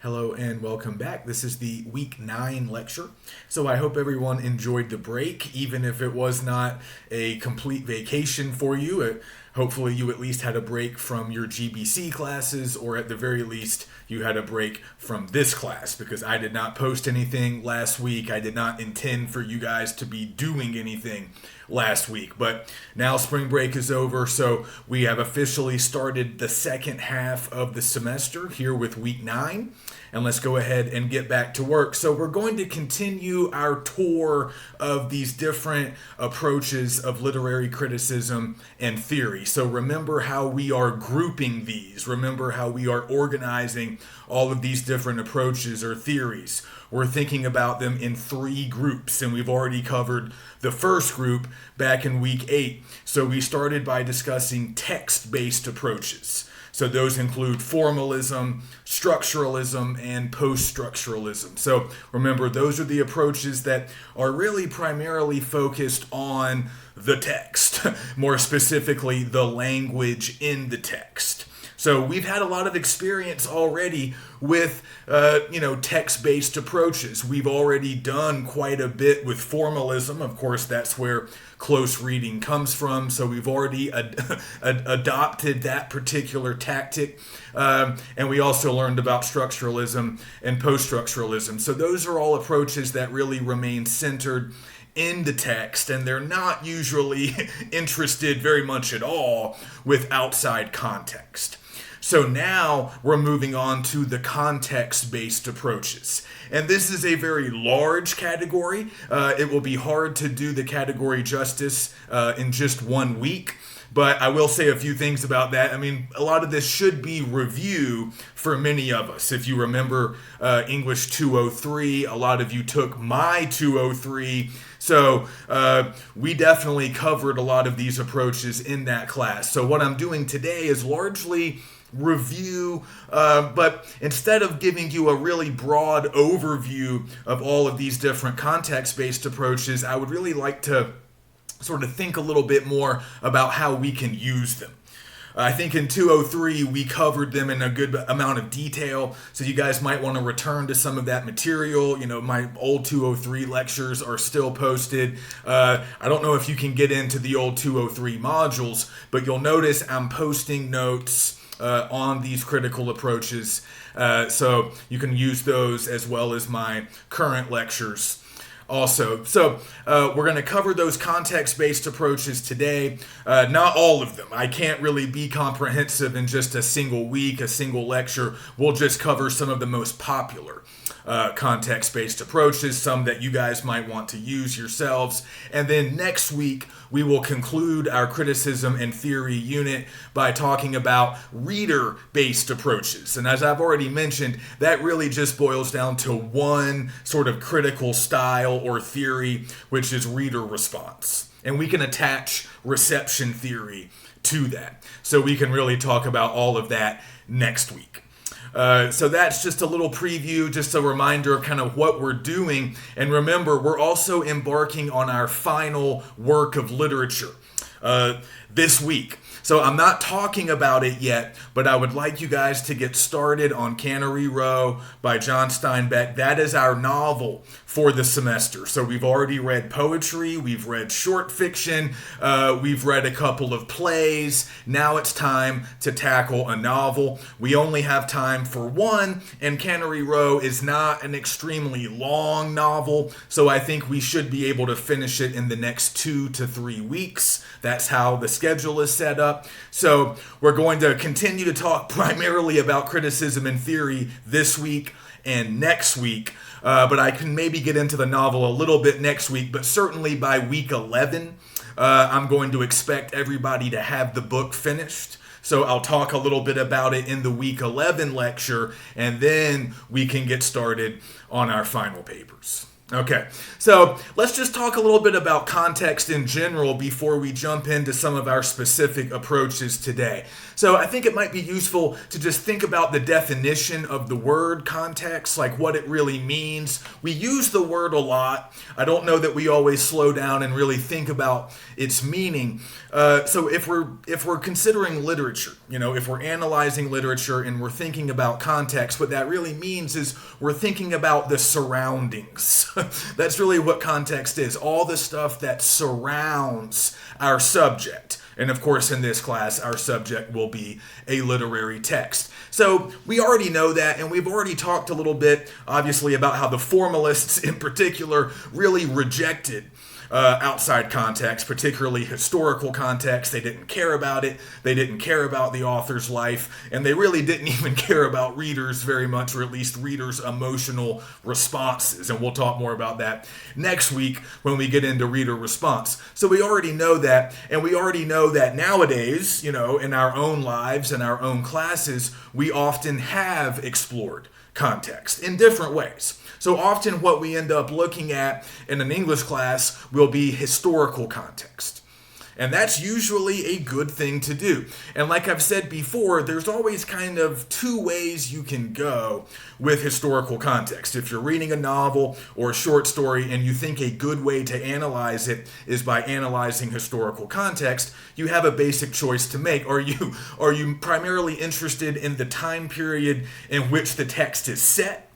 Hello and welcome back. This is the week 9 lecture. So I hope everyone enjoyed the break, even if it was not a complete vacation for you. Hopefully you at least had a break from your GBC classes, or at the very least you had a break from this class, because I did not post anything last week. I did not intend for you guys to be doing anything last week. But now spring break is over, so we have officially started the second half of the semester here with week 9. And let's go ahead and get back to work. So we're going to continue our tour of these different approaches of literary criticism and theory. So remember how we are grouping these. Remember how we are organizing all of these different approaches or theories. We're thinking about them in 3 groups, and we've already covered the first group back in week 8. So we started by discussing text-based approaches. So those include formalism, structuralism, and post-structuralism. So remember, those are the approaches that are really primarily focused on the text, more specifically the language in the text. So we've had a lot of experience already with, text-based approaches. We've already done quite a bit with formalism. Of course, that's where close reading comes from. So we've already adopted that particular tactic. And we also learned about structuralism and post-structuralism. So those are all approaches that really remain centered in the text, and they're not usually interested very much at all with outside context. So now we're moving on to the context-based approaches. And this is a very large category. It will be hard to do the category justice in just 1 week. But I will say a few things about that. I mean, a lot of this should be review for many of us. If you remember English 203, a lot of you took my 203. So we definitely covered a lot of these approaches in that class. So what I'm doing today is largely review, but instead of giving you a really broad overview of all of these different context-based approaches, I would really like to sort of think a little bit more about how we can use them. I think in 203 we covered them in a good amount of detail, so you guys might want to return to some of that material. My old 203 lectures are still posted. I don't know if you can get into the old 203 modules, but you'll notice I'm posting notes on these critical approaches, so you can use those as well as my current lectures also. So we're going to cover those context-based approaches today. Not all of them. I can't really be comprehensive in just a single week, a single lecture. We'll just cover some of the most popular context-based approaches, some that you guys might want to use yourselves. And then next week, we will conclude our criticism and theory unit by talking about reader-based approaches. And as I've already mentioned, that really just boils down to one sort of critical style or theory, which is reader response. And we can attach reception theory to that. So we can really talk about all of that next week. So that's just a little preview, just a reminder of kind of what we're doing. And remember, we're also embarking on our final work of literature this week. So I'm not talking about it yet, but I would like you guys to get started on Cannery Row by John Steinbeck. That is our novel for the semester. So we've already read poetry, we've read short fiction, we've read a couple of plays. Now it's time to tackle a novel. We only have time for one, and Cannery Row is not an extremely long novel, so I think we should be able to finish it in the next 2 to 3 weeks. That's how the schedule is set up. So we're going to continue to talk primarily about criticism and theory this week and next week. But I can maybe get into the novel a little bit next week, but certainly by week 11, I'm going to expect everybody to have the book finished. So I'll talk a little bit about it in the week 11 lecture, and then we can get started on our final papers. Okay, so let's just talk a little bit about context in general before we jump into some of our specific approaches today. So I think it might be useful to just think about the definition of the word context, like what it really means. We use the word a lot. I don't know that we always slow down and really think about its meaning. So if we're considering literature, if we're analyzing literature and we're thinking about context, what that really means is we're thinking about the surroundings. That's really what context is. All the stuff that surrounds our subject. And of course, in this class, our subject will be a literary text. So we already know that, and we've already talked a little bit, obviously, about how the formalists in particular really rejected outside context, particularly historical context. They didn't care about it. They didn't care about the author's life, and they really didn't even care about readers very much, or at least readers' emotional responses. And we'll talk more about that next week when we get into reader response. So we already know that, and we already know that nowadays, in our own lives and our own classes, we often have explored context in different ways. So often what we end up looking at in an English class will be historical context. And that's usually a good thing to do. And like I've said before, there's always kind of two ways you can go with historical context. If you're reading a novel or a short story and you think a good way to analyze it is by analyzing historical context, you have a basic choice to make. Are you primarily interested in the time period in which the text is set?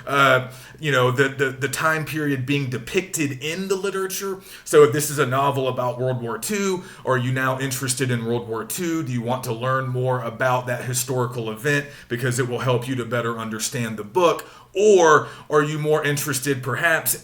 The time period being depicted in the literature. So if this is a novel about World War II, are you now interested in World War II? Do you want to learn more about that historical event because it will help you to better understand the book? Or are you more interested perhaps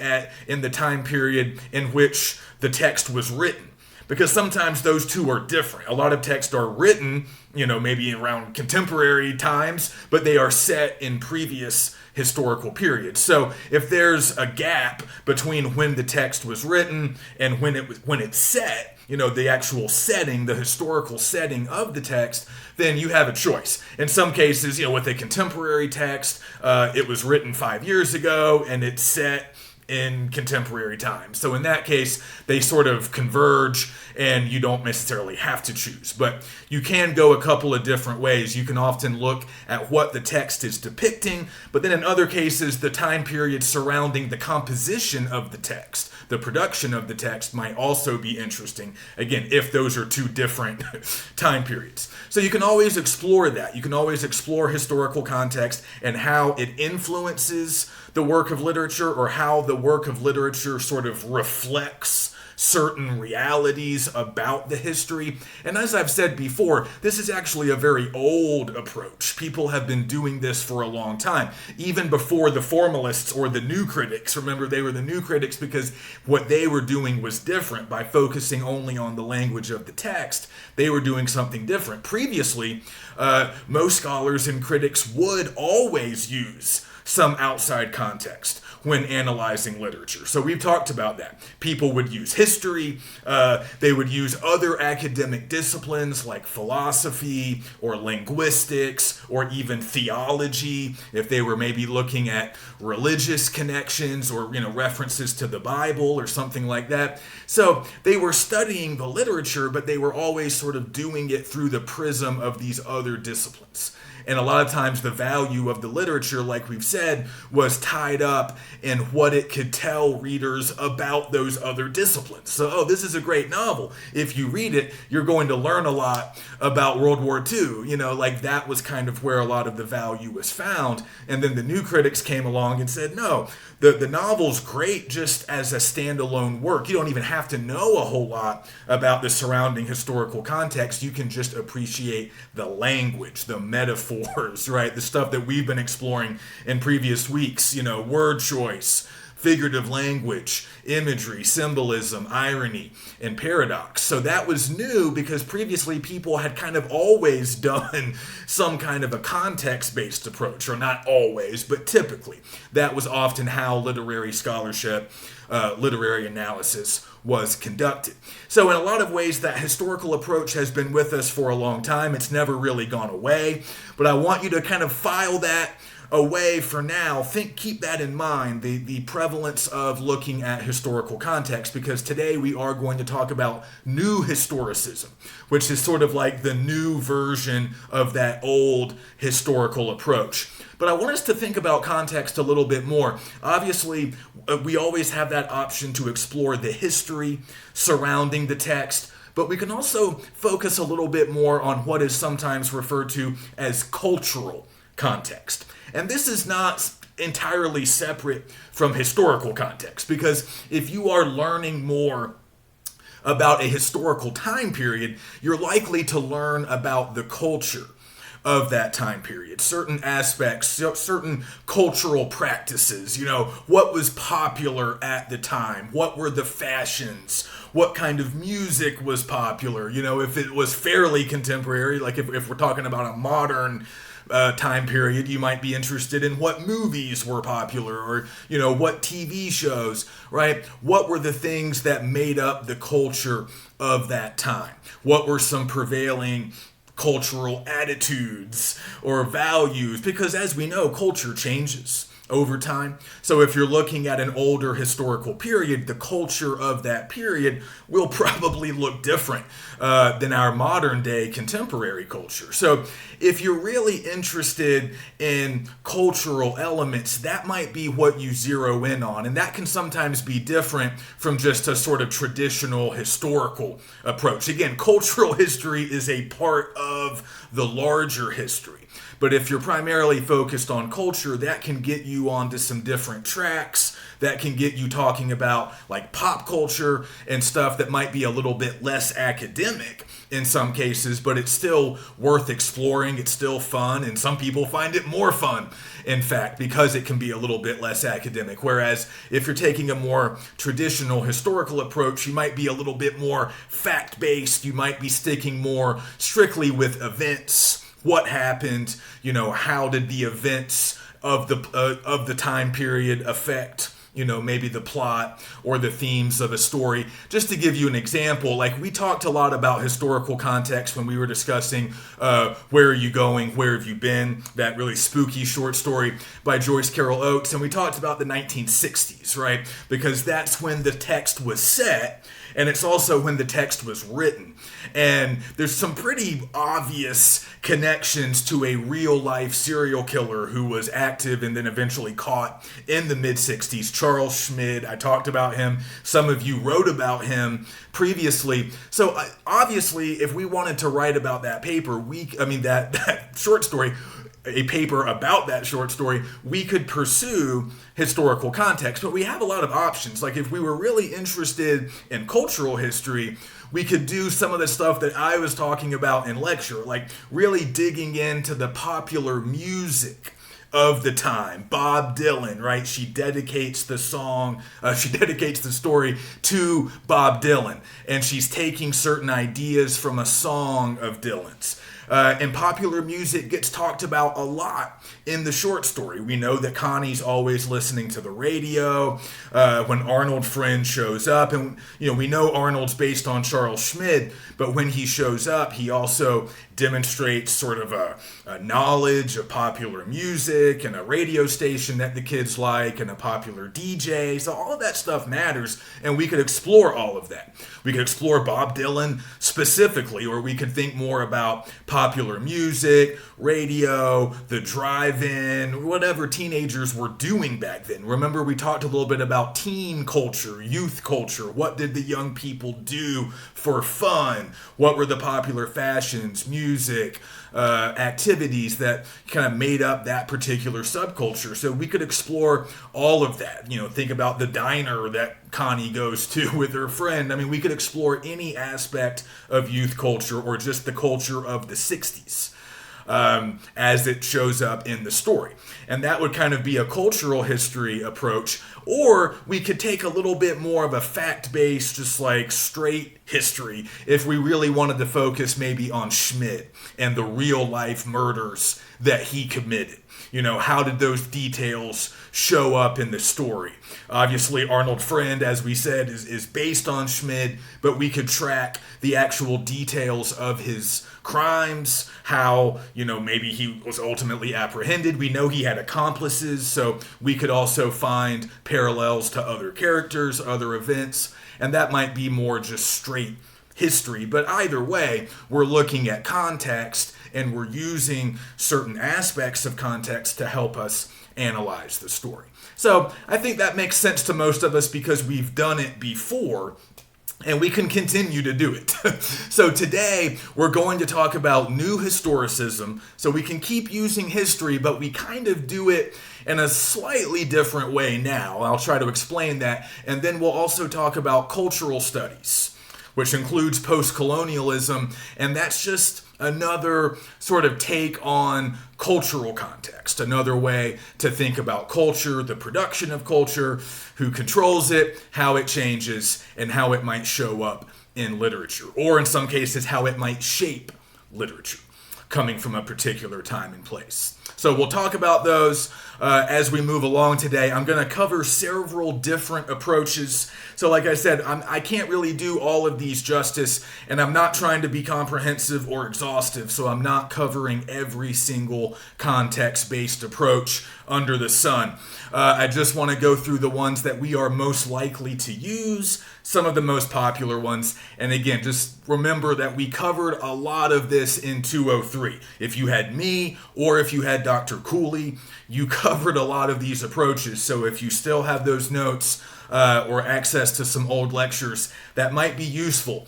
in the time period in which the text was written? Because sometimes those two are different. A lot of texts are written, maybe around contemporary times, but they are set in previous historical periods. So if there's a gap between when the text was written and when it's set, the actual setting, the historical setting of the text, then you have a choice. In some cases, with a contemporary text, it was written 5 years ago and it's set in contemporary times. So in that case, they sort of converge and you don't necessarily have to choose. But you can go a couple of different ways. You can often look at what the text is depicting, but then in other cases, the time period surrounding the composition of the text, the production of the text might also be interesting. Again, if those are two different time periods. So you can always explore that. You can always explore historical context and how it influences the work of literature, or how the work of literature sort of reflects certain realities about the history. And as I've said before, this is actually a very old approach. People have been doing this for a long time, even before the formalists or the new critics. Remember, they were the new critics because what they were doing was different. By focusing only on the language of the text, they were doing something different. Previously, most scholars and critics would always use some outside context when analyzing literature. So we've talked about that. People would use history, they would use other academic disciplines like philosophy or linguistics or even theology, if they were maybe looking at religious connections or references to the Bible or something like that. So they were studying the literature, but they were always sort of doing it through the prism of these other disciplines. And a lot of times the value of the literature, like we've said, was tied up in what it could tell readers about those other disciplines. So, this is a great novel. If you read it, you're going to learn a lot about World War II. That was kind of where a lot of the value was found. And then the new critics came along and said, no, the novel's great just as a standalone work. You don't even have to know a whole lot about the surrounding historical context. You can just appreciate the language, the metaphors, right? The stuff that we've been exploring in previous weeks, word choice, figurative language, imagery, symbolism, irony, and paradox. So that was new because previously people had kind of always done some kind of a context-based approach, or not always, but typically. That was often how literary scholarship, literary analysis was conducted. So in a lot of ways, that historical approach has been with us for a long time. It's never really gone away, but I want you to kind of file that away for now, keep that in mind, the prevalence of looking at historical context, because today we are going to talk about new historicism, which is sort of like the new version of that old historical approach. But I want us to think about context a little bit more. Obviously, we always have that option to explore the history surrounding the text, but we can also focus a little bit more on what is sometimes referred to as cultural context. And this is not entirely separate from historical context, because if you are learning more about a historical time period, you're likely to learn about the culture of that time period, certain aspects, certain cultural practices, what was popular at the time, what were the fashions, what kind of music was popular, if it was fairly contemporary, like if we're talking about a modern time period, you might be interested in what movies were popular, or what TV shows, right? What were the things that made up the culture of that time? What were some prevailing cultural attitudes or values? Because as we know, culture changes over time. So if you're looking at an older historical period, the culture of that period will probably look different than our modern day contemporary culture. So if you're really interested in cultural elements, that might be what you zero in on. And that can sometimes be different from just a sort of traditional historical approach. Again, cultural history is a part of the larger history. But if you're primarily focused on culture, that can get you onto some different tracks. That can get you talking about like pop culture and stuff that might be a little bit less academic in some cases, but it's still worth exploring. It's still fun, and some people find it more fun, in fact, because it can be a little bit less academic. Whereas if you're taking a more traditional historical approach, you might be a little bit more fact-based. You might be sticking more strictly with events. What happened? How did the events of the time period affect, maybe the plot or the themes of a story? Just to give you an example, like we talked a lot about historical context when we were discussing Where Are You Going? Where Have You Been? That really spooky short story by Joyce Carol Oates. And we talked about the 1960s, right? Because that's when the text was set. And it's also when the text was written. And there's some pretty obvious connections to a real-life serial killer who was active and then eventually caught in the mid-60s, Charles Schmid. I talked about him. Some of you wrote about him previously. So obviously, if we wanted to write about that paper, that short story, a paper about that short story, we could pursue historical context, but we have a lot of options. Like if we were really interested in cultural history, we could do some of the stuff that I was talking about in lecture, like really digging into the popular music of the time. Bob Dylan, right? She dedicates the story to Bob Dylan, and she's taking certain ideas from a song of Dylan's. And popular music gets talked about a lot in the short story. We know that Connie's always listening to the radio when Arnold Friend shows up. And, we know Arnold's based on Charles Schmid, but when he shows up, he also demonstrates sort of a knowledge of popular music and a radio station that the kids like and a popular DJ. So all of that stuff matters, and we could explore all of that. We could explore Bob Dylan specifically, or we could think more about popular music, radio, the drive-in, whatever teenagers were doing back then. Remember, we talked a little bit about teen culture, youth culture. What did the young people do for fun? What were the popular fashions, music, activities that kind of made up that particular subculture? So we could explore all of that. Think about the diner that Connie goes to with her friend. We could explore any aspect of youth culture or just the culture of the 60s. As it shows up in the story. And that would kind of be a cultural history approach. Or we could take a little bit more of a fact-based, just like straight history, if we really wanted to focus maybe on Schmidt and the real-life murders that he committed? How did those details show up in the story? Obviously, Arnold Friend, as we said, is based on Schmid, but we could track the actual details of his crimes, how, maybe he was ultimately apprehended. We know he had accomplices, so we could also find parallels to other characters, other events, and that might be more just straight history. But either way, we're looking at context, and we're using certain aspects of context to help us analyze the story. So I think that makes sense to most of us because we've done it before, and we can continue to do it. So today, we're going to talk about new historicism. So we can keep using history, but we kind of do it in a slightly different way now. I'll try to explain that. And then we'll also talk about cultural studies, which includes post-colonialism, and that's just another sort of take on cultural context, another way to think about culture, the production of culture, who controls it, how it changes, and how it might show up in literature, or in some cases, how it might shape literature coming from a particular time and place. So we'll talk about those as we move along today. I'm going to cover several different approaches. So like I said, I can't really do all of these justice, and I'm not trying to be comprehensive or exhaustive, so I'm not covering every single context-based approach under the sun. I just want to go through the ones that we are most likely to use, some of the most popular ones. And again, just remember that we covered a lot of this in 203. If you had me or if you had Dr. Cooley, you covered a lot of these approaches. So if you still have those notes or access to some old lectures, that might be useful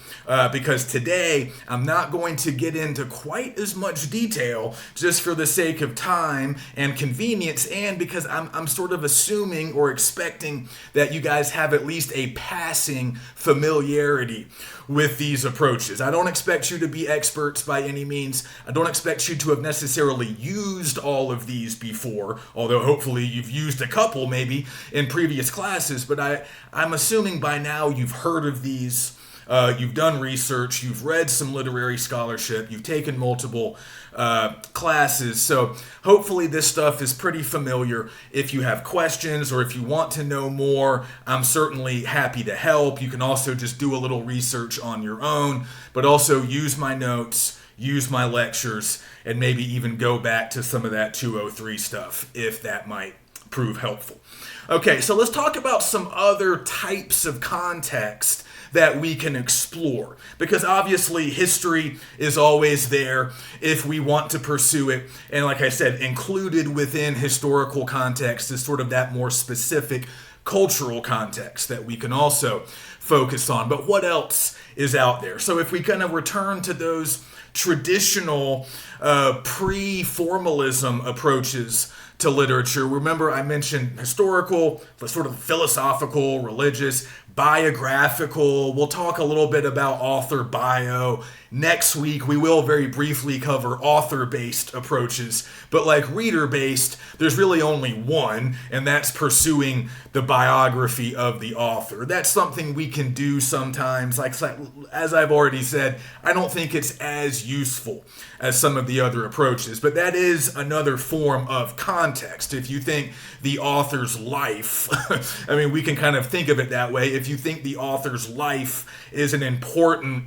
because today I'm not going to get into quite as much detail just for the sake of time and convenience, and because I'm sort of assuming or expecting that you guys have at least a passing familiarity with these approaches. I don't expect you to be experts by any means. I don't expect you to have necessarily used all of these before, although hopefully you've used a couple maybe in previous classes, but I'm assuming by now you've heard of these. You've done research, you've read some literary scholarship, you've taken multiple classes, so hopefully this stuff is pretty familiar. If you have questions or if you want to know more, I'm certainly happy to help. You can also just do a little research on your own, but also use my notes, use my lectures, and maybe even go back to some of that 203 stuff if that might prove helpful. Okay, so let's talk about some other types of context that we can explore, because obviously history is always there if we want to pursue it, and like I said, included within historical context is sort of that more specific cultural context that we can also focus on. But what else is out there? So if we kind of return to those traditional pre-formalism approaches to literature, remember I mentioned historical, the sort of philosophical, religious, biographical. We'll talk a little bit about author bio. Next week, we will very briefly cover author-based approaches, but like reader-based, there's really only one, and that's pursuing the biography of the author. That's something we can do sometimes. Like as I've already said, I don't think it's as useful as some of the other approaches, but that is another form of context. If you think the author's life, I mean, we can kind of think of it that way. If you think the author's life has an important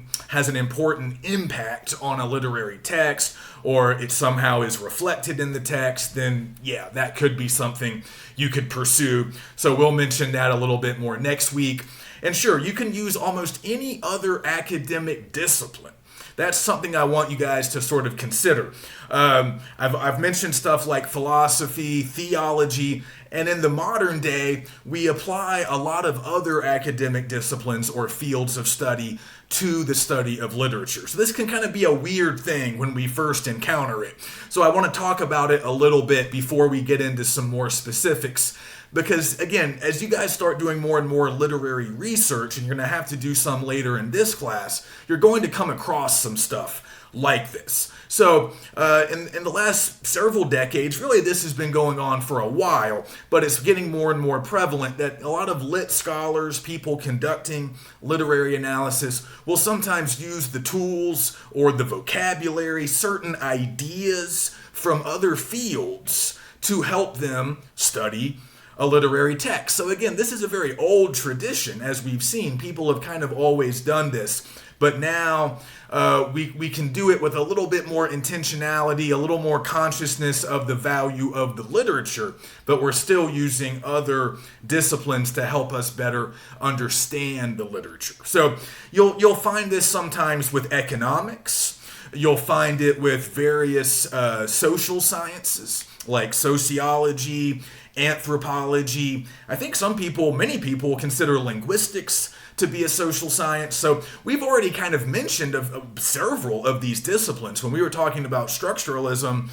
impact on a literary text, or it somehow is reflected in the text, then yeah, that could be something you could pursue. So we'll mention that a little bit more next week. And sure, you can use almost any other academic discipline. That's something I want you guys to sort of consider. I've mentioned stuff like philosophy, theology, and in the modern day, we apply a lot of other academic disciplines or fields of study to the study of literature. So this can kind of be a weird thing when we first encounter it. So I want to talk about it a little bit before we get into some more specifics. Because again, as you guys start doing more and more literary research, and you're going to have to do some later in this class, you're going to come across some stuff like this. So in the last several decades, really this has been going on for a while, but it's getting more and more prevalent that a lot of lit scholars, people conducting literary analysis, will sometimes use the tools or the vocabulary, certain ideas from other fields to help them study a literary text. So again, this is a very old tradition, as we've seen. People have kind of always done this, but now we can do it with a little bit more intentionality, a little more consciousness of the value of the literature, but we're still using other disciplines to help us better understand the literature. So you'll find this sometimes with economics. You'll find it with various social sciences like sociology, anthropology. I think many people consider linguistics to be a social science. So we've already kind of mentioned of several of these disciplines. When we were talking about structuralism,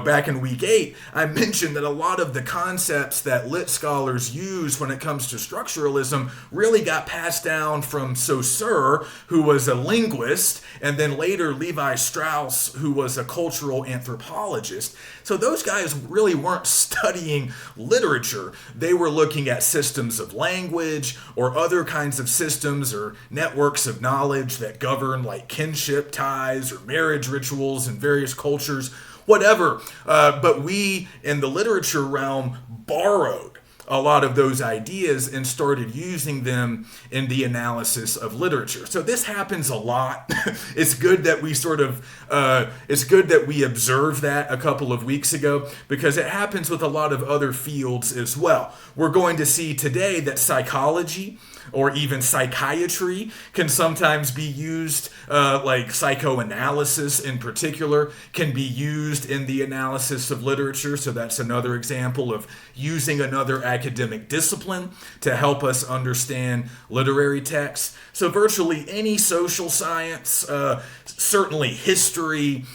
back in week 8, I mentioned that a lot of the concepts that lit scholars use when it comes to structuralism really got passed down from Saussure, who was a linguist, and then later Levi Strauss, who was a cultural anthropologist. So those guys really weren't studying literature. They were looking at systems of language or other kinds of systems or networks of knowledge that govern like kinship ties or marriage rituals in various cultures, whatever. But we in the literature realm borrowed a lot of those ideas and started using them in the analysis of literature. So this happens a lot. It's good that we observed that a couple of weeks ago, because it happens with a lot of other fields as well. We're going to see today that psychology or even psychiatry can sometimes be used, like psychoanalysis in particular can be used in the analysis of literature. So that's another example of using another academic discipline to help us understand literary texts. So virtually any social science, certainly history,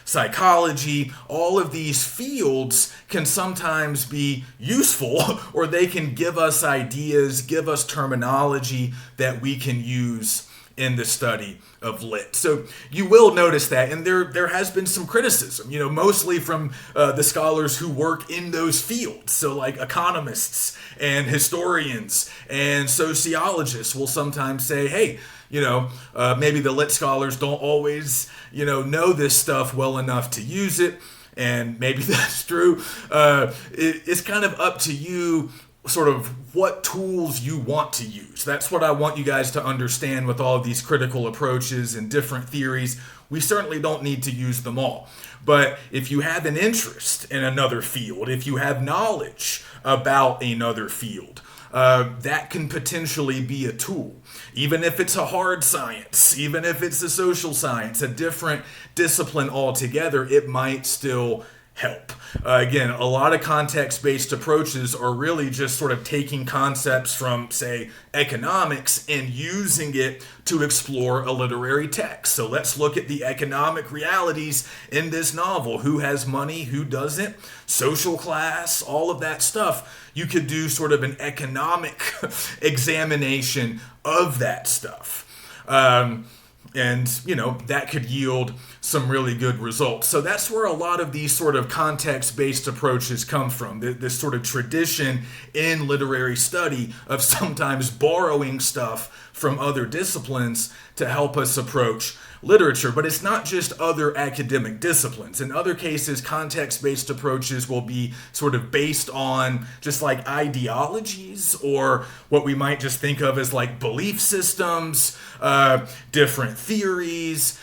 psychology, all of these fields can sometimes be useful, or they can give us ideas, give us terminology that we can use in the study of lit. So you will notice that, and there has been some criticism, mostly from the scholars who work in those fields. So like economists and historians and sociologists will sometimes say, hey, maybe the lit scholars don't always, know this stuff well enough to use it. And maybe that's true. It's kind of up to you sort of what tools you want to use. That's what I want you guys to understand with all of these critical approaches and different theories. We certainly don't need to use them all. But if you have an interest in another field, if you have knowledge about another field, that can potentially be a tool. Even if it's a hard science, even if it's a social science, a different discipline altogether, it might still help. Again, a lot of context-based approaches are really just sort of taking concepts from, say, economics and using it to explore a literary text. So let's look at the economic realities in this novel. Who has money? Who doesn't? Social class, all of that stuff. You could do sort of an economic examination of that stuff. And, that could yield some really good results. So that's where a lot of these sort of context-based approaches come from. This sort of tradition in literary study of sometimes borrowing stuff from other disciplines to help us approach literature. But it's not just other academic disciplines. In other cases, context-based approaches will be sort of based on just like ideologies, or what we might just think of as like belief systems, different theories,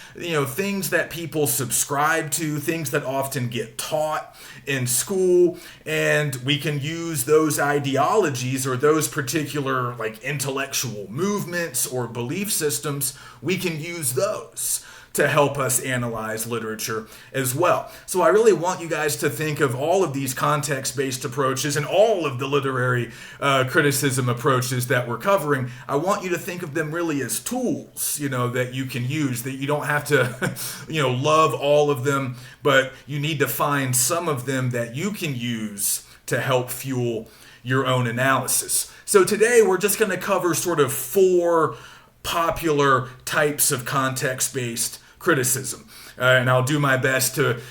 things that people subscribe to, things that often get taught in school. And we can use those ideologies or those particular like intellectual movements or belief systems, we can use those to help us analyze literature as well. So I really want you guys to think of all of these context-based approaches and all of the literary criticism approaches that we're covering. I want you to think of them really as tools, that you can use, that you don't have to, love all of them, but you need to find some of them that you can use to help fuel your own analysis. So today we're just going to cover sort of four popular types of context-based criticism. And I'll do my best to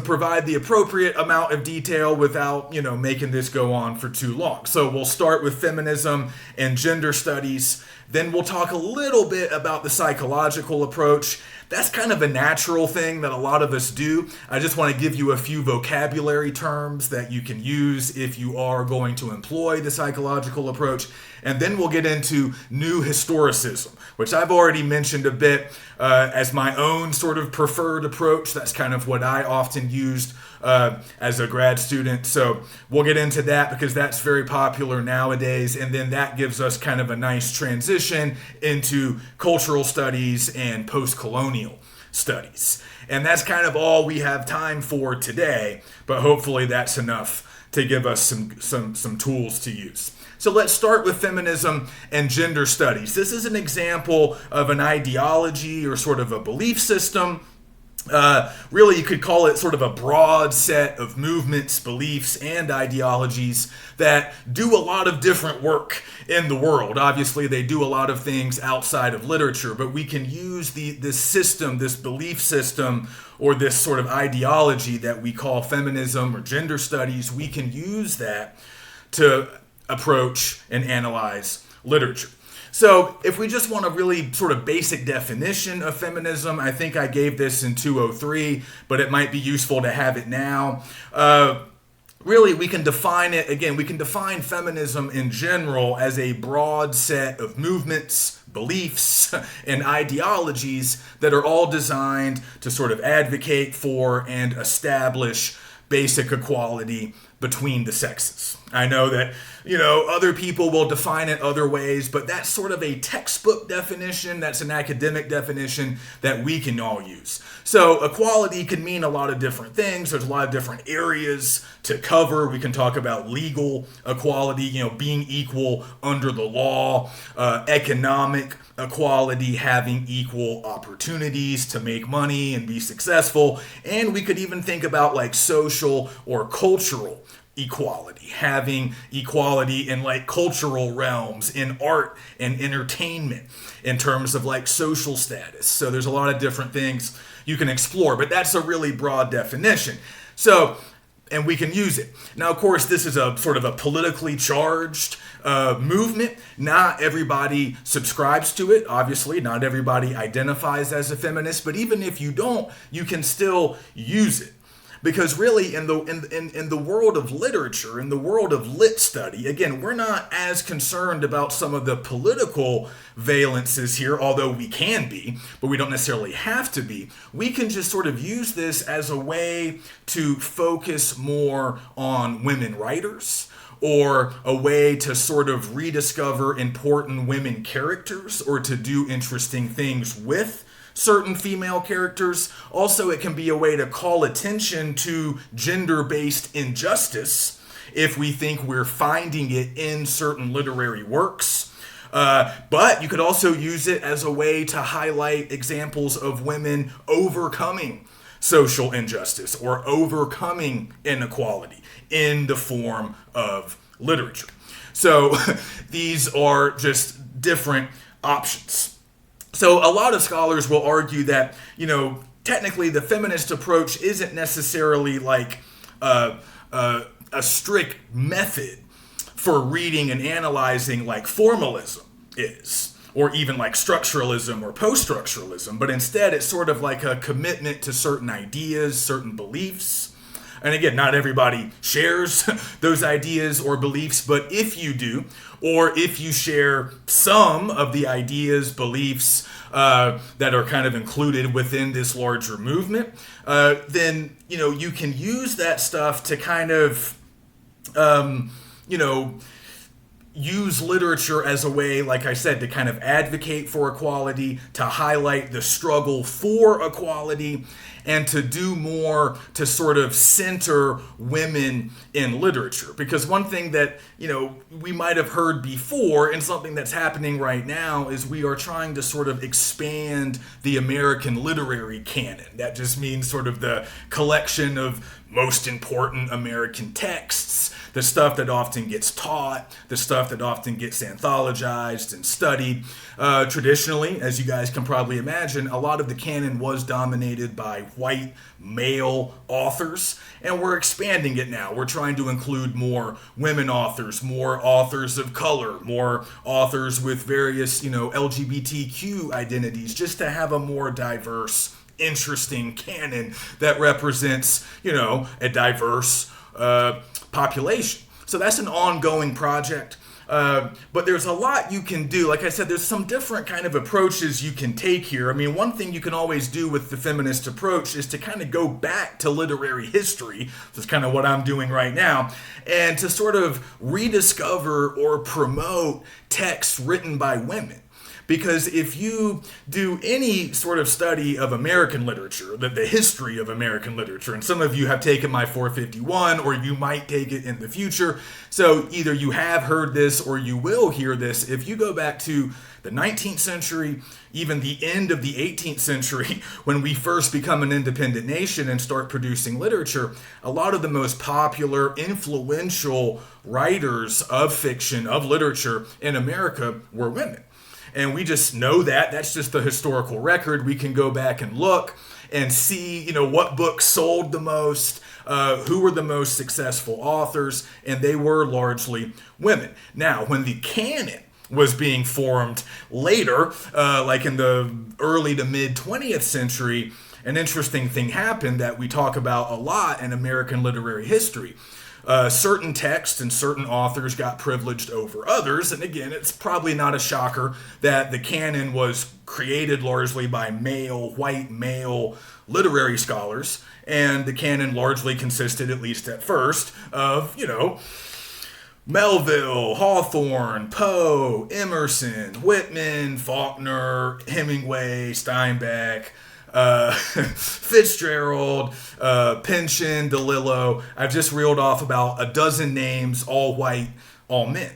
provide the appropriate amount of detail without, making this go on for too long. So we'll start with feminism and gender studies. Then we'll talk a little bit about the psychological approach. That's kind of a natural thing that a lot of us do. I just want to give you a few vocabulary terms that you can use if you are going to employ the psychological approach. And then we'll get into new historicism, which I've already mentioned a bit as my own sort of preferred approach. That's kind of what I often used as a grad student. So we'll get into that because that's very popular nowadays. And then that gives us kind of a nice transition into cultural studies and post-colonial studies. And that's kind of all we have time for today, but hopefully that's enough to give us some tools to use. So let's start with feminism and gender studies. This is an example of an ideology or sort of a belief system. Really, you could call it sort of a broad set of movements, beliefs, and ideologies that do a lot of different work in the world. Obviously, they do a lot of things outside of literature, but we can use this system, this belief system, or this sort of ideology that we call feminism or gender studies. We can use that to approach and analyze literature. So if we just want a really sort of basic definition of feminism, I think I gave this in 203, but it might be useful to have it now. Really, we can define it, again, we can define feminism in general as a broad set of movements, beliefs, and ideologies that are all designed to sort of advocate for and establish basic equality between the sexes. I know that, other people will define it other ways, but that's sort of a textbook definition. That's an academic definition that we can all use. So equality can mean a lot of different things. There's a lot of different areas to cover. We can talk about legal equality, being equal under the law, economic equality, having equal opportunities to make money and be successful. And we could even think about like social or cultural equality, having equality in like cultural realms, in art and entertainment, in terms of like social status. So there's a lot of different things you can explore, but that's a really broad definition. So, and we can use it. Now, of course, this is a sort of a politically charged movement. Not everybody subscribes to it. Obviously, not everybody identifies as a feminist, but even if you don't, you can still use it. Because really, in the world of literature, in the world of lit study, again, we're not as concerned about some of the political valences here, although we can be, but we don't necessarily have to be. We can just sort of use this as a way to focus more on women writers, or a way to sort of rediscover important women characters, or to do interesting things with certain female characters. Also, it can be a way to call attention to gender-based injustice if we think we're finding it in certain literary works. But you could also use it as a way to highlight examples of women overcoming social injustice or overcoming inequality in the form of literature. So these are just different options. So a lot of scholars will argue that, technically the feminist approach isn't necessarily like a strict method for reading and analyzing like formalism is, or even like structuralism or post-structuralism, but instead it's sort of like a commitment to certain ideas, certain beliefs. And again, not everybody shares those ideas or beliefs, but if you do, or if you share some of the ideas, beliefs that are kind of included within this larger movement, then, you can use that stuff to kind of, use literature as a way, like I said, to kind of advocate for equality, to highlight the struggle for equality, and to do more to sort of center women in literature. Because one thing that, we might have heard before, and something that's happening right now, is we are trying to sort of expand the American literary canon. That just means sort of the collection of most important American texts the stuff that often gets taught, the stuff that often gets anthologized and studied. Traditionally, as you guys can probably imagine, a lot of the canon was dominated by white male authors, and we're expanding it now. We're trying to include more women authors, more authors of color, more authors with various, LGBTQ identities, just to have a more diverse, interesting canon that represents, a diverse population. So that's an ongoing project. But there's a lot you can do. Like I said, there's some different kind of approaches you can take here. I mean, one thing you can always do with the feminist approach is to kind of go back to literary history. That's kind of what I'm doing right now. And to sort of rediscover or promote texts written by women. Because if you do any sort of study of American literature, the history of American literature, and some of you have taken my 451 or you might take it in the future, so either you have heard this or you will hear this, if you go back to the 19th century, even the end of the 18th century, when we first become an independent nation and start producing literature, a lot of the most popular, influential writers of fiction, of literature in America were women. And we just know that. That's just the historical record. We can go back and look and see, what books sold the most, who were the most successful authors, and they were largely women. Now, when the canon was being formed later, like in the early to mid 20th century, an interesting thing happened that we talk about a lot in American literary history. Certain texts and certain authors got privileged over others. And again, it's probably not a shocker that the canon was created largely by white male literary scholars. And the canon largely consisted, at least at first, of, Melville, Hawthorne, Poe, Emerson, Whitman, Faulkner, Hemingway, Steinbeck, Fitzgerald, Pynchon, DeLillo. I've just reeled off about a dozen names, all white, all men.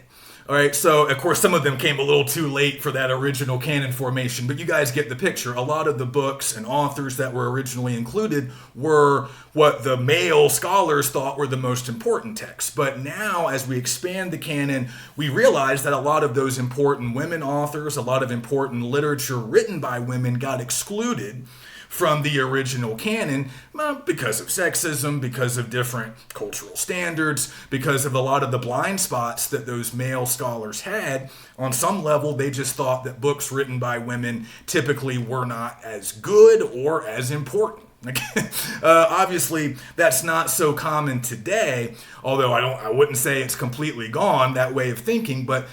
All right, so of course some of them came a little too late for that original canon formation, but you guys get the picture. A lot of the books and authors that were originally included were what the male scholars thought were the most important texts. But now, as we expand the canon, we realize that a lot of those important women authors, a lot of important literature written by women got excluded from the original canon because of sexism, because of different cultural standards, because of a lot of the blind spots that those male scholars had. On some level, they just thought that books written by women typically were not as good or as important. Obviously, that's not so common today, although I wouldn't say it's completely gone, that way of thinking, but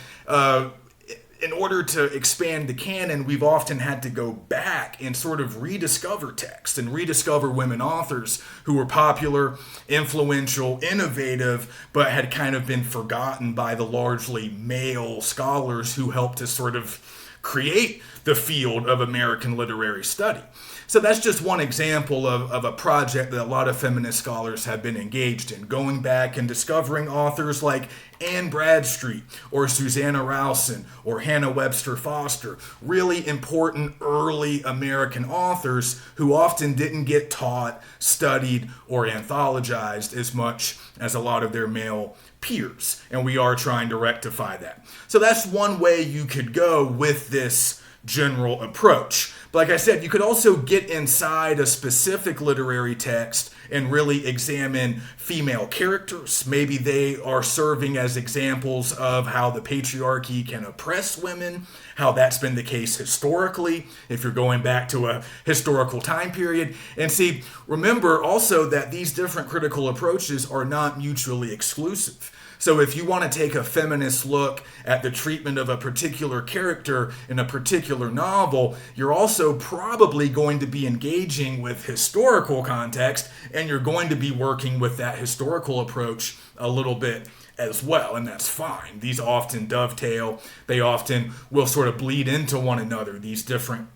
in order to expand the canon, we've often had to go back and sort of rediscover text and rediscover women authors who were popular, influential, innovative, but had kind of been forgotten by the largely male scholars who helped to sort of create the field of American literary study. So that's just one example of a project that a lot of feminist scholars have been engaged in, going back and discovering authors like Anne Bradstreet or Susanna Rowson or Hannah Webster Foster, really important early American authors who often didn't get taught, studied, or anthologized as much as a lot of their male peers. And we are trying to rectify that. So that's one way you could go with this general approach. But like I said, you could also get inside a specific literary text and really examine female characters. Maybe they are serving as examples of how the patriarchy can oppress women, how that's been the case historically, if you're going back to a historical time period. And see, remember also that these different critical approaches are not mutually exclusive. So if you want to take a feminist look at the treatment of a particular character in a particular novel, you're also probably going to be engaging with historical context, and you're going to be working with that historical approach a little bit as well, and that's fine. These often dovetail. They often will sort of bleed into one another, these different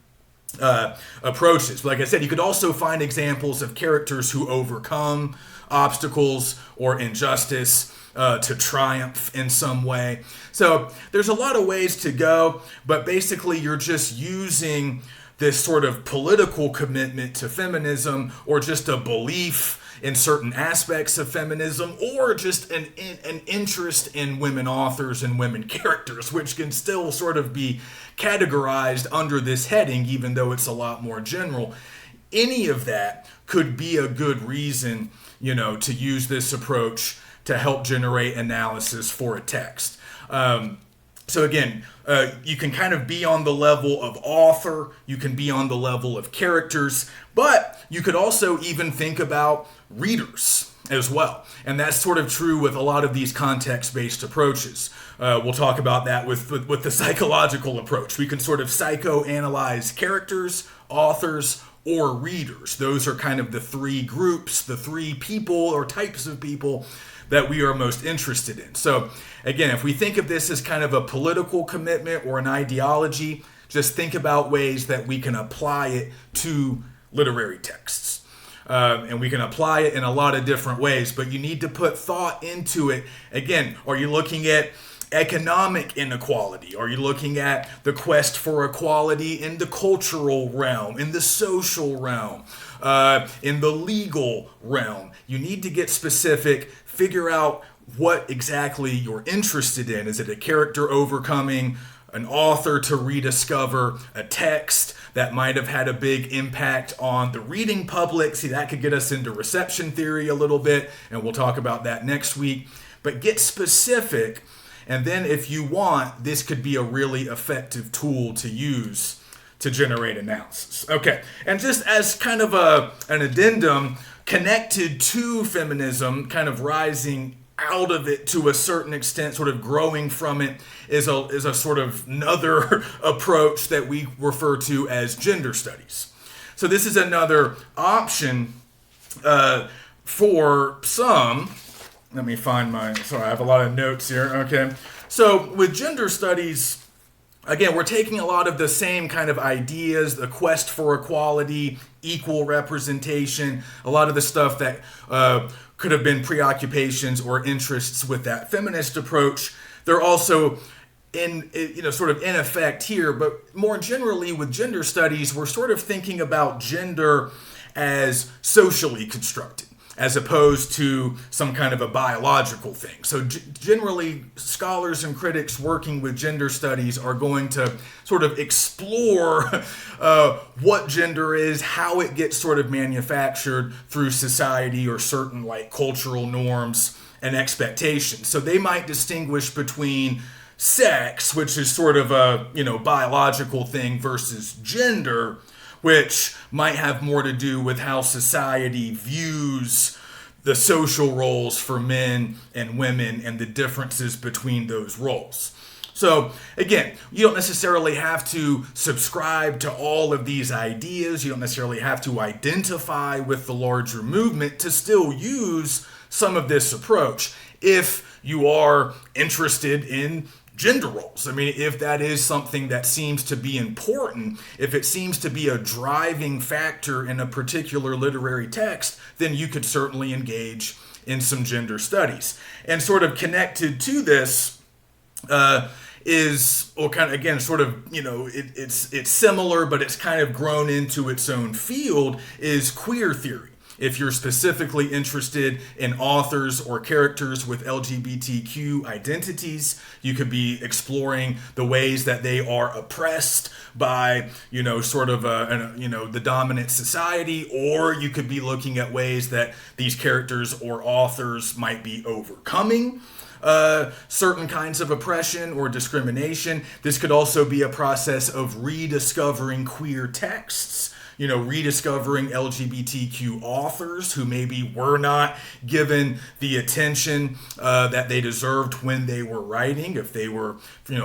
approaches. But like I said, you could also find examples of characters who overcome obstacles or injustice to triumph in some way. So there's a lot of ways to go, but basically you're just using this sort of political commitment to feminism, or just a belief in certain aspects of feminism, or just an interest in women authors and women characters, which can still sort of be categorized under this heading, even though it's a lot more general. Any of that could be a good reason, to use this approach to help generate analysis for a text. So again, you can kind of be on the level of author, you can be on the level of characters, but you could also even think about readers as well. And that's sort of true with a lot of these context-based approaches. We'll talk about that with the psychological approach. We can sort of psychoanalyze characters, authors, or readers. Those are kind of the three groups, the three people or types of people that we are most interested in. So again, if we think of this as kind of a political commitment or an ideology, just think about ways that we can apply it to literary texts. And we can apply it in a lot of different ways, but you need to put thought into it. Again, are you looking at economic inequality? Are you looking at the quest for equality in the cultural realm, in the social realm, in the legal realm? You need to get specific, figure out what exactly you're interested in. Is it a character overcoming, an author to rediscover, a text that might have had a big impact on the reading public? See, that could get us into reception theory a little bit, and we'll talk about that next week. But get specific. And then if you want, this could be a really effective tool to use to generate analysis. Okay, and just as kind of an addendum, connected to feminism, kind of rising out of it to a certain extent, sort of growing from it, is a sort of another approach that we refer to as gender studies. So this is another option for some. Let me find sorry, I have a lot of notes here. Okay. So with gender studies, again, we're taking a lot of the same kind of ideas, the quest for equality, equal representation, a lot of the stuff that could have been preoccupations or interests with that feminist approach. They're also sort of in effect here, but more generally with gender studies, we're sort of thinking about gender as socially constructed, as opposed to some kind of a biological thing. So generally, scholars and critics working with gender studies are going to sort of explore what gender is, how it gets sort of manufactured through society or certain like cultural norms and expectations. So they might distinguish between sex, which is sort of a biological thing, versus gender, which might have more to do with how society views the social roles for men and women and the differences between those roles. So again, you don't necessarily have to subscribe to all of these ideas. You don't necessarily have to identify with the larger movement to still use some of this approach if you are interested in gender roles. I mean, if that is something that seems to be important, if it seems to be a driving factor in a particular literary text, then you could certainly engage in some gender studies. And sort of connected to this is, well, kind of, again, sort of, it's similar, but it's kind of grown into its own field, is queer theory. If you're specifically interested in authors or characters with LGBTQ identities, you could be exploring the ways that they are oppressed by, sort of, the dominant society, or you could be looking at ways that these characters or authors might be overcoming certain kinds of oppression or discrimination. This could also be a process of rediscovering queer texts, rediscovering LGBTQ authors who maybe were not given the attention that they deserved when they were writing, if they were,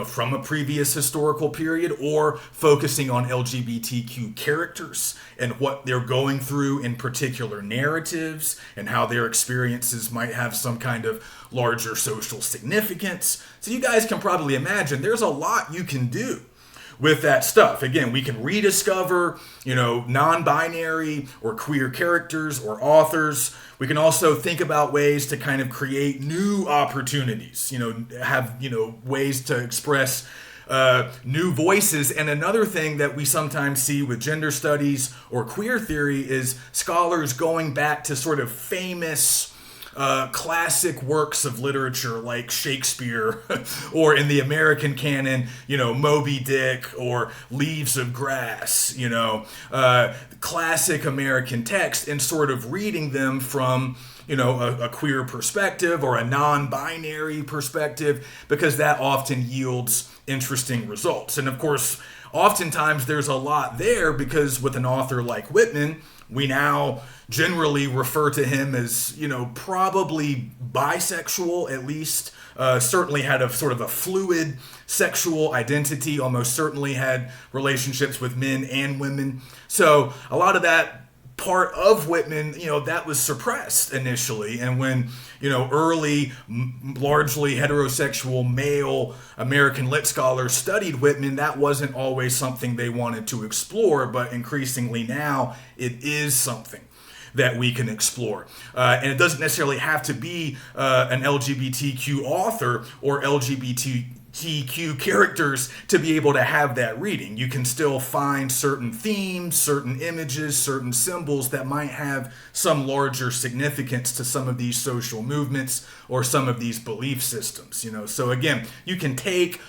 from a previous historical period, or focusing on LGBTQ characters and what they're going through in particular narratives and how their experiences might have some kind of larger social significance. So you guys can probably imagine there's a lot you can do with that stuff. Again, we can rediscover, non-binary or queer characters or authors. We can also think about ways to kind of create new opportunities, have, ways to express new voices. And another thing that we sometimes see with gender studies or queer theory is scholars going back to sort of famous classic works of literature like Shakespeare or in the American canon, Moby Dick or Leaves of Grass, classic American text, and sort of reading them from a queer perspective or a non-binary perspective, because that often yields interesting results. And of course, oftentimes there's a lot there, because with an author like Whitman, we now generally refer to him as, probably bisexual, at least. Certainly had a sort of a fluid sexual identity, almost certainly had relationships with men and women. So a lot of that part of Whitman, that was suppressed initially. And when, early, largely heterosexual male American lit scholars studied Whitman, that wasn't always something they wanted to explore, but increasingly now it is something that we can explore. And it doesn't necessarily have to be an LGBTQ author or LGBTQ characters to be able to have that reading. You can still find certain themes, certain images, certain symbols that might have some larger significance to some of these social movements or some of these belief systems. So again, you can take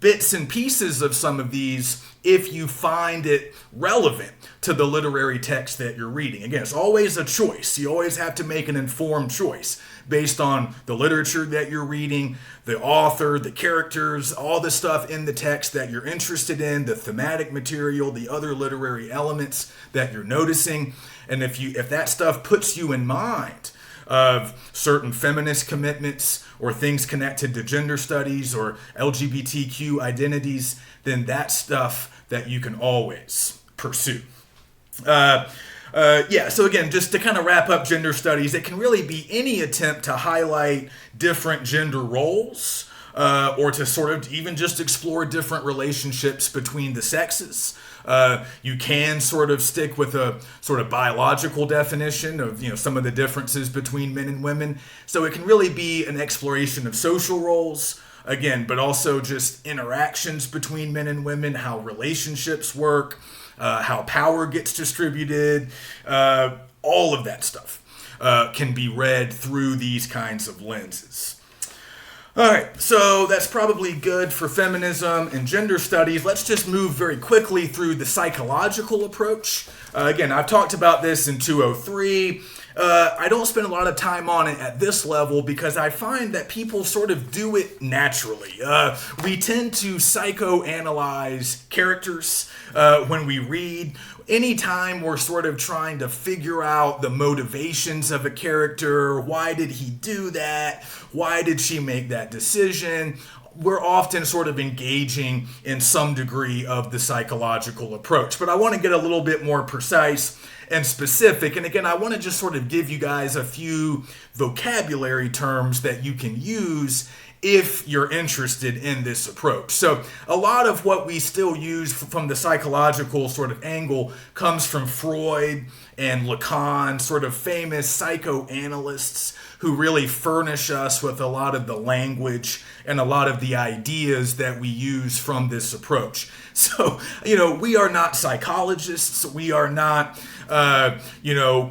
bits and pieces of some of these if you find it relevant to the literary text that you're reading. Again, it's always a choice. You always have to make an informed choice based on the literature that you're reading, the author, the characters, all the stuff in the text that you're interested in, the thematic material, the other literary elements that you're noticing. And if that stuff puts you in mind of certain feminist commitments or things connected to gender studies or LGBTQ identities, then that's stuff that you can always pursue. So again, just to kind of wrap up gender studies, it can really be any attempt to highlight different gender roles, or to sort of even just explore different relationships between the sexes. You can sort of stick with a sort of biological definition of, some of the differences between men and women. So it can really be an exploration of social roles, again, but also just interactions between men and women, how relationships work, how power gets distributed, all of that stuff can be read through these kinds of lenses. All right, so that's probably good for feminism and gender studies. Let's just move very quickly through the psychological approach. Again, I've talked about this in 203. I don't spend a lot of time on it at this level because I find that people sort of do it naturally. We tend to psychoanalyze characters when we read. Anytime we're sort of trying to figure out the motivations of a character, why did he do that? Why did she make that decision? We're often sort of engaging in some degree of the psychological approach. But I want to get a little bit more precise and specific. And again, I want to just sort of give you guys a few vocabulary terms that you can use if you're interested in this approach. So a lot of what we still use from the psychological sort of angle comes from Freud and Lacan, sort of famous psychoanalysts who really furnish us with a lot of the language and a lot of the ideas that we use from this approach. So, we are not psychologists. We are not,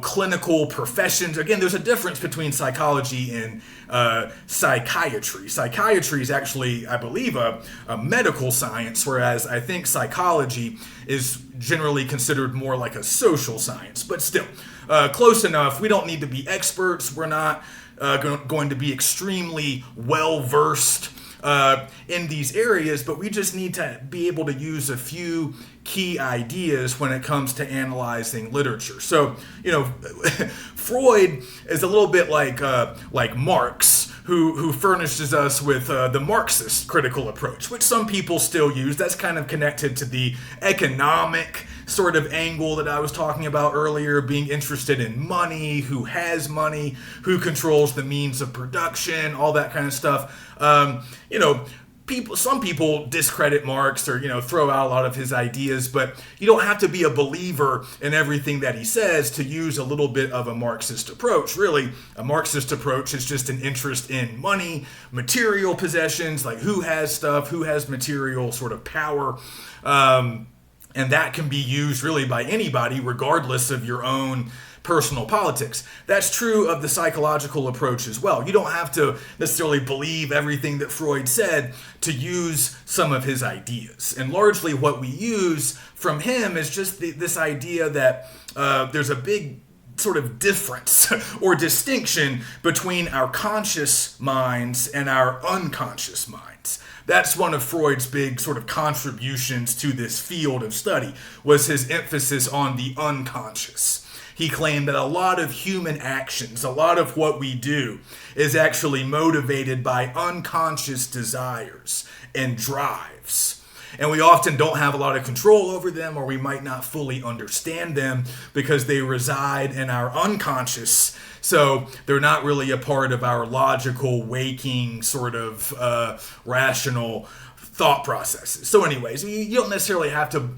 clinical professions. Again, there's a difference between psychology and psychiatry. Psychiatry is actually, I believe, a medical science, whereas I think psychology is generally considered more like a social science. But still, close enough. We don't need to be experts. We're not going to be extremely well-versed in these areas, but we just need to be able to use a few key ideas when it comes to analyzing literature. So, Freud is a little bit like Marx, who furnishes us with the Marxist critical approach, which some people still use. That's kind of connected to the economic sort of angle that I was talking about earlier, being interested in money, who has money, who controls the means of production, all that kind of stuff. some people discredit Marx or, throw out a lot of his ideas, but you don't have to be a believer in everything that he says to use a little bit of a Marxist approach. Really, a Marxist approach is just an interest in money, material possessions, like who has stuff, who has material sort of power. And that can be used really by anybody, regardless of your own personal politics. That's true of the psychological approach as well. You don't have to necessarily believe everything that Freud said to use some of his ideas. And largely what we use from him is just this idea that there's a big sort of difference or distinction between our conscious minds and our unconscious minds. That's one of Freud's big sort of contributions to this field of study, was his emphasis on the unconscious. He claimed that a lot of human actions, a lot of what we do, is actually motivated by unconscious desires and drives. And we often don't have a lot of control over them, or we might not fully understand them because they reside in our unconscious. So they're not really a part of our logical, waking, sort of rational thought processes. So anyways, you don't necessarily have to,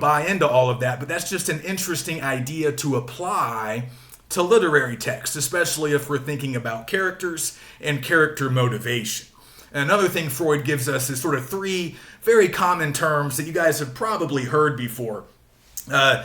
buy into all of that, but that's just an interesting idea to apply to literary text, especially if we're thinking about characters and character motivation. And another thing Freud gives us is sort of three very common terms that you guys have probably heard before. A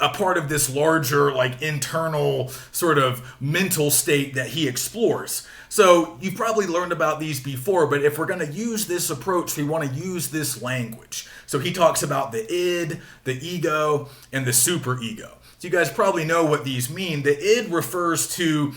part of this larger, internal sort of mental state that he explores. So you've probably learned about these before, but if we're going to use this approach, we want to use this language. So he talks about the id, the ego, and the superego. So you guys probably know what these mean. The id refers to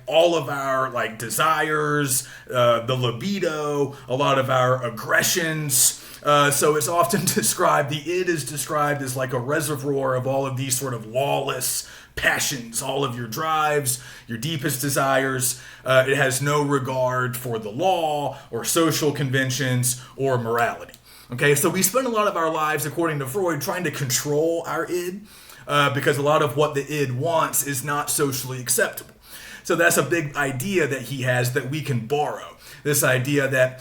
all of our desires, the libido, a lot of our aggressions. So it's often described, the id is described as like a reservoir of all of these sort of lawless passions, all of your drives, your deepest desires. It has no regard for the law or social conventions or morality. Okay, so we spend a lot of our lives, according to Freud, trying to control our id because a lot of what the id wants is not socially acceptable. So that's a big idea that he has that we can borrow. This idea that,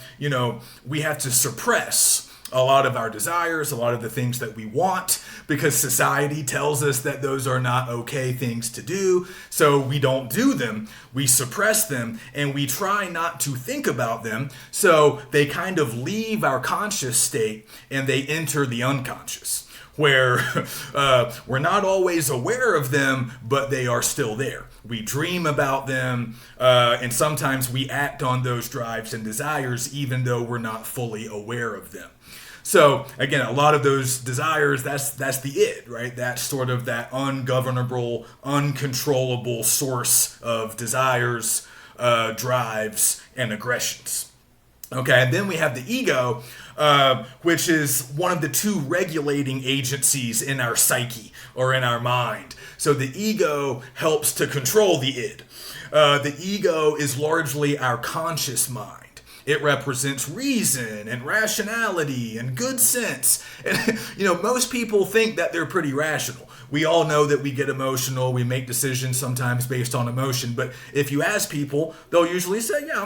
we have to suppress a lot of our desires, a lot of the things that we want, because society tells us that those are not okay things to do. So we don't do them, we suppress them, and we try not to think about them. So they kind of leave our conscious state and they enter the unconscious, where we're not always aware of them, but they are still there. We dream about them, and sometimes we act on those drives and desires even though we're not fully aware of them. So again, a lot of those desires, that's the id, right? That's sort of that ungovernable, uncontrollable source of desires, drives, and aggressions. Okay, and then we have the ego, which is one of the two regulating agencies in our psyche or in our mind. So the ego helps to control the id. The ego is largely our conscious mind. It represents reason and rationality and good sense. And, most people think that they're pretty rational. We all know that we get emotional. We make decisions sometimes based on emotion. But if you ask people, they'll usually say, yeah,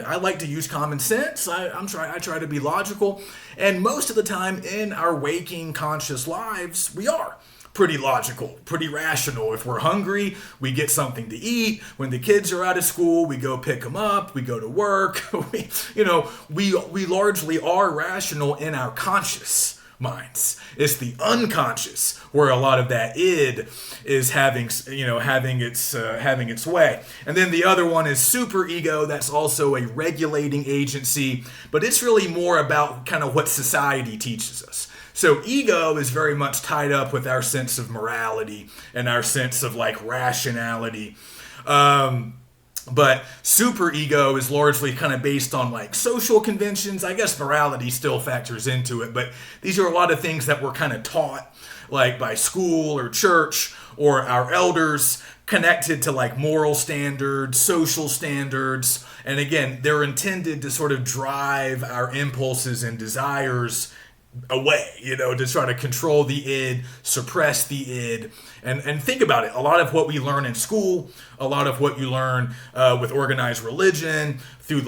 I like to use common sense. I try to be logical. And most of the time in our waking conscious lives, we are pretty logical, pretty rational. If we're hungry, we get something to eat. When the kids are out of school, we go pick them up. We go to work. we largely are rational in our conscious minds. It's the unconscious where a lot of that id is having its way. And then the other one is superego. That's also a regulating agency, but it's really more about kind of what society teaches us. So ego is very much tied up with our sense of morality and our sense of rationality. But superego is largely kind of based on social conventions. I guess morality still factors into it, but these are a lot of things that we're kind of taught by school or church or our elders, connected to moral standards, social standards. And again, they're intended to sort of drive our impulses and desires away, to try to control the id, suppress the id, and think about it. A lot of what we learn in school, a lot of what you learn with organized religion, through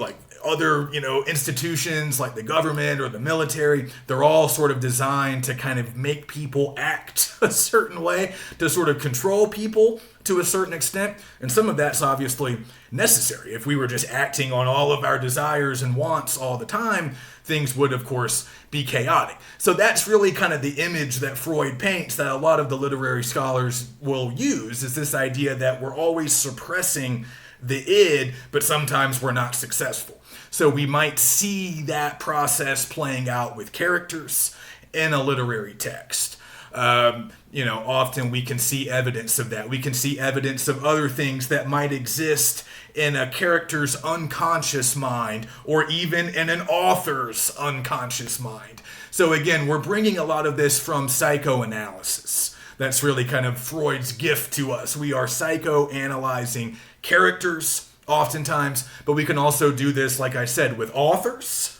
other, institutions like the government or the military, they're all sort of designed to kind of make people act a certain way, to sort of control people to a certain extent. And some of that's obviously necessary. If we were just acting on all of our desires and wants all the time, things would, of course, be chaotic. So that's really kind of the image that Freud paints, that a lot of the literary scholars will use, is this idea that we're always suppressing the id, but sometimes we're not successful. So we might see that process playing out with characters in a literary text. Often we can see evidence of that. We can see evidence of other things that might exist in a character's unconscious mind, or even in an author's unconscious mind. So again, we're bringing a lot of this from psychoanalysis. That's really kind of Freud's gift to us. We are psychoanalyzing characters oftentimes, but we can also do this, like I said, with authors,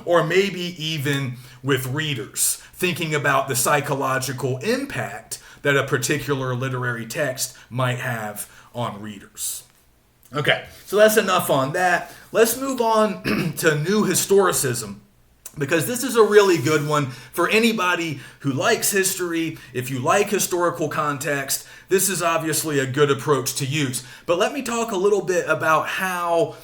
or maybe even with readers, thinking about the psychological impact that a particular literary text might have on readers. Okay, so that's enough on that. Let's move on to new historicism, because this is a really good one for anybody who likes history. If you like historical context, this is obviously a good approach to use. But let me talk a little bit about how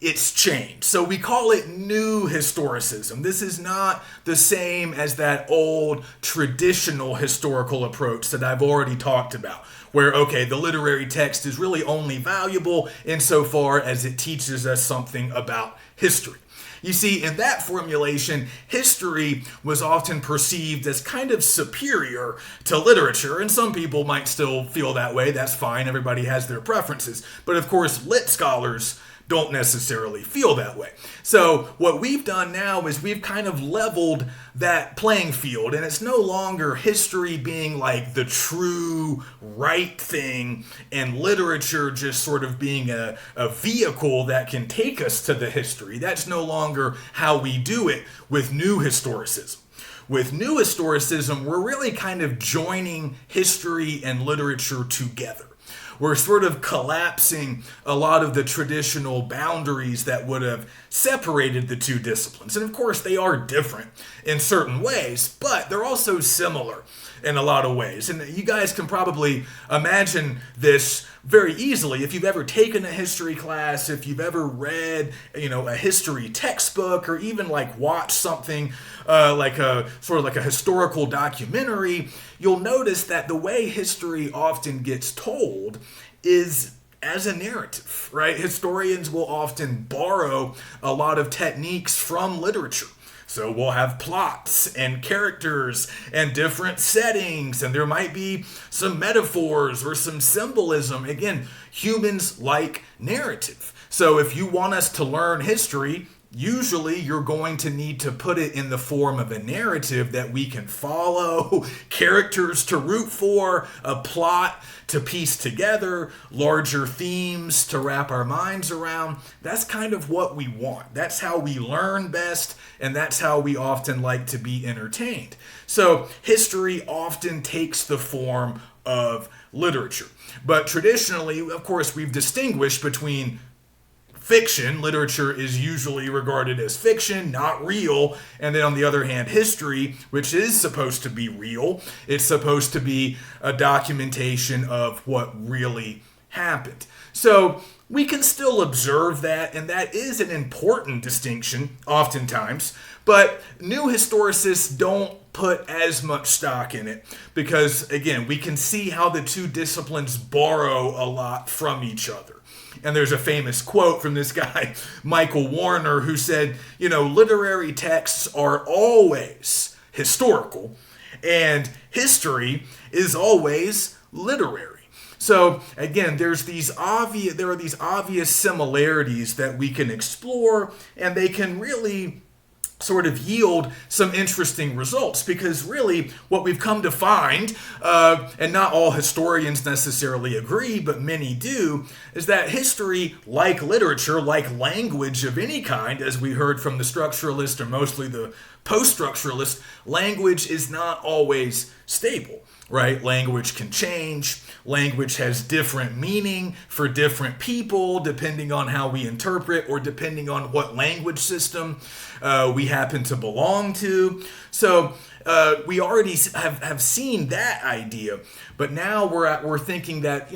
it's changed. So we call it new historicism. This is not the same as that old traditional historical approach that I've already talked about, where, okay, the literary text is really only valuable insofar as it teaches us something about history. You see, in that formulation, history was often perceived as kind of superior to literature, and some people might still feel that way. That's fine. Everybody has their preferences. But of course, lit scholars don't necessarily feel that way. So what we've done now is we've kind of leveled that playing field, and it's no longer history being like the true right thing and literature just sort of being a vehicle that can take us to the history. That's no longer how we do it with new historicism. With new historicism, we're really kind of joining history and literature together. We're sort of collapsing a lot of the traditional boundaries that would have separated the two disciplines. And of course, they are different in certain ways, but they're also similar in a lot of ways. And you guys can probably imagine this very easily if you've ever taken a history class, if you've ever read, a history textbook, or even like watched something like a historical documentary. You'll notice that the way history often gets told is as a narrative, right? Historians will often borrow a lot of techniques from literature. So we'll have plots and characters and different settings, and there might be some metaphors or some symbolism. Again, humans like narrative. So if you want us to learn history, usually you're going to need to put it in the form of a narrative that we can follow, characters to root for, a plot to piece together, larger themes to wrap our minds around. That's kind of what we want. That's how we learn best, and that's how we often like to be entertained. So history often takes the form of literature. But traditionally, of course, we've distinguished between fiction. Literature is usually regarded as fiction, not real. And then on the other hand, history, which is supposed to be real, it's supposed to be a documentation of what really happened. So we can still observe that, and that is an important distinction oftentimes. But new historicists don't put as much stock in it because, again, we can see how the two disciplines borrow a lot from each other. And there's a famous quote from this guy, Michael Warner, who said, literary texts are always historical and history is always literary. So again, there are these obvious similarities that we can explore, and they can really sort of yield some interesting results, because really what we've come to find, and not all historians necessarily agree, but many do, is that history, like literature, like language of any kind, as we heard from the structuralist or mostly the post-structuralist, language is not always stable, right? Language can change. Language has different meaning for different people depending on how we interpret or depending on what language system we happen to belong to. So we already have seen that idea, but now we're thinking that,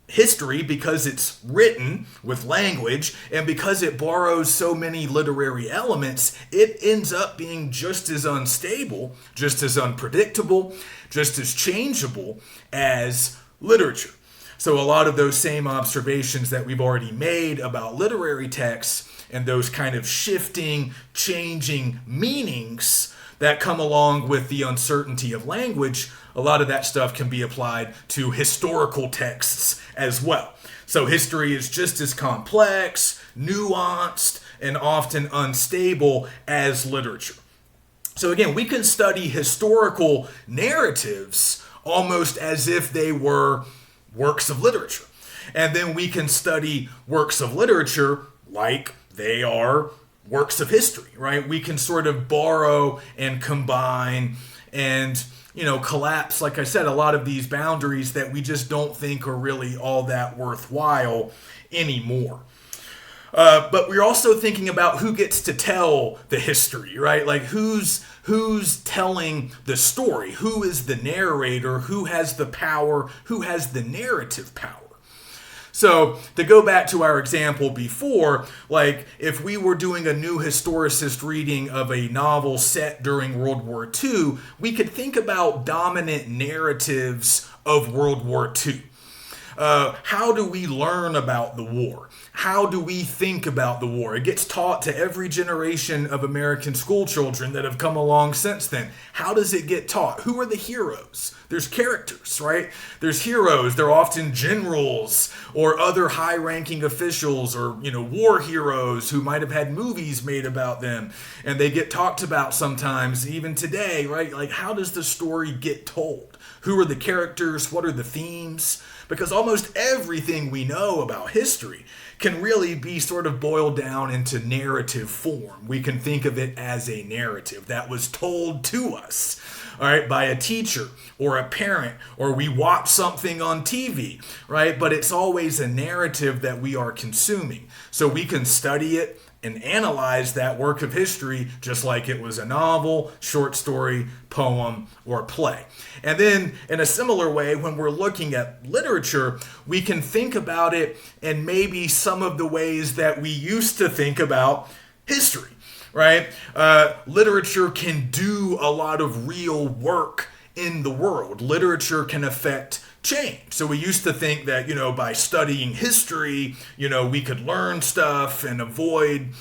history, because it's written with language and because it borrows so many literary elements, it ends up being just as unstable, just as unpredictable, just as changeable as literature. So a lot of those same observations that we've already made about literary texts and those kind of shifting, changing meanings that come along with the uncertainty of language, a lot of that stuff can be applied to historical texts as well. So history is just as complex, nuanced, and often unstable as literature. So again, we can study historical narratives almost as if they were works of literature. And then we can study works of literature like they are works of history, right? We can sort of borrow and combine and, collapse, like I said, a lot of these boundaries that we just don't think are really all that worthwhile anymore. But we're also thinking about who gets to tell the history, right? Like who's telling the story? Who is the narrator? Who has the power? Who has the narrative power? So to go back to our example before, like if we were doing a new historicist reading of a novel set during World War II, we could think about dominant narratives of World War II. How do we learn about the war? How do we think about the war? It gets taught to every generation of American school children that have come along since then. How does it get taught? Who are the heroes? There's characters, right? There's heroes. They're often generals or other high-ranking officials or, war heroes who might have had movies made about them. And they get talked about sometimes, even today, right? Like, how does the story get told? Who are the characters? What are the themes? Because almost everything we know about history can really be sort of boiled down into narrative form. We can think of it as a narrative that was told to us, all right, by a teacher or a parent, or we watch something on TV, right? But it's always a narrative that we are consuming. So we can study it and analyze that work of history just like it was a novel, short story, poem, or play. And then in a similar way, when we're looking at literature, we can think about it in maybe some of the ways that we used to think about history, right? Literature can do a lot of real work in the world. Literature can affect change. So we used to think that, by studying history, we could learn stuff and avoid,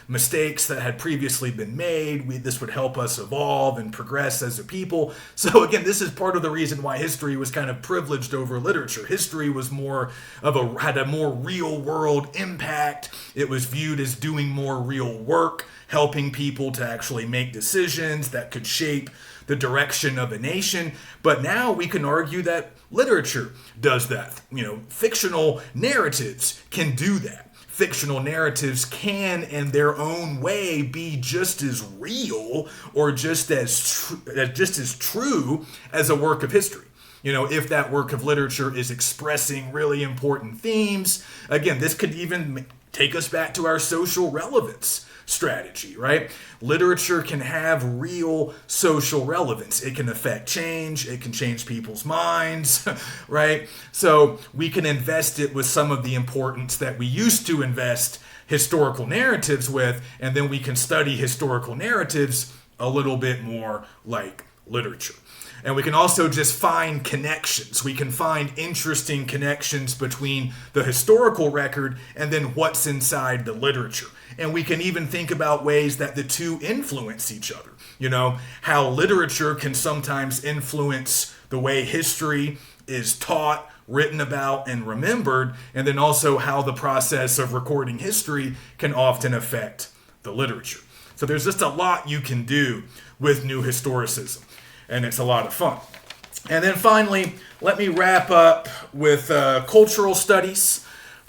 mistakes that had previously been made. This would help us evolve and progress as a people. So again, this is part of the reason why history was kind of privileged over literature. History was had a more real world impact. It was viewed as doing more real work, helping people to actually make decisions that could shape the direction of a nation. But now we can argue that literature does that. Fictional narratives can do that. Fictional narratives can, in their own way, be just as real or just as true as a work of history. If that work of literature is expressing really important themes. Again, this could even take us back to our social relevance strategy, right? Literature can have real social relevance. It can affect change. It can change people's minds, right? So we can invest it with some of the importance that we used to invest historical narratives with, and then we can study historical narratives a little bit more like literature. And we can also just find connections. We can find interesting connections between the historical record and then what's inside the literature. And we can even think about ways that the two influence each other. How literature can sometimes influence the way history is taught, written about, and remembered, and then also how the process of recording history can often affect the literature. So there's just a lot you can do with new historicism, and it's a lot of fun. And then finally, let me wrap up with cultural studies.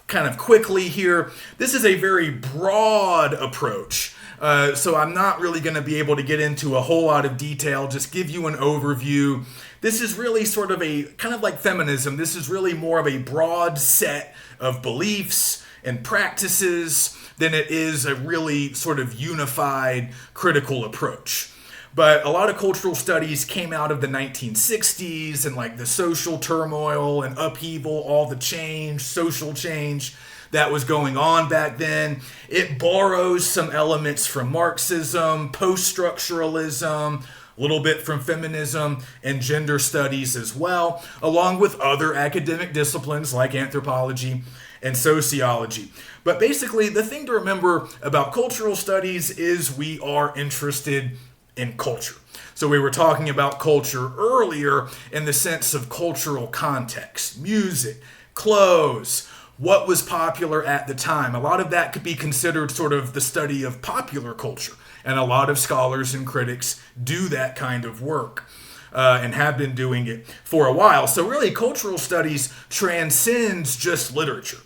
kind of quickly here, this is a very broad approach. So I'm not really going to be able to get into a whole lot of detail, just give you an overview. This is really sort of a, kind of like feminism, this is really more of a broad set of beliefs and practices than it is a really sort of unified critical approach. But a lot of cultural studies came out of the 1960s and like the social turmoil and upheaval, all the change, social change that was going on back then. It borrows some elements from Marxism, post-structuralism, a little bit from feminism and gender studies as well, along with other academic disciplines like anthropology and sociology. But basically, the thing to remember about cultural studies is we are interested in culture. So we were talking about culture earlier in the sense of cultural context, music, clothes, what was popular at the time. A lot of that could be considered sort of the study of popular culture. And a lot of scholars and critics do that kind of work and have been doing it for a while. So really, cultural studies transcends just literature.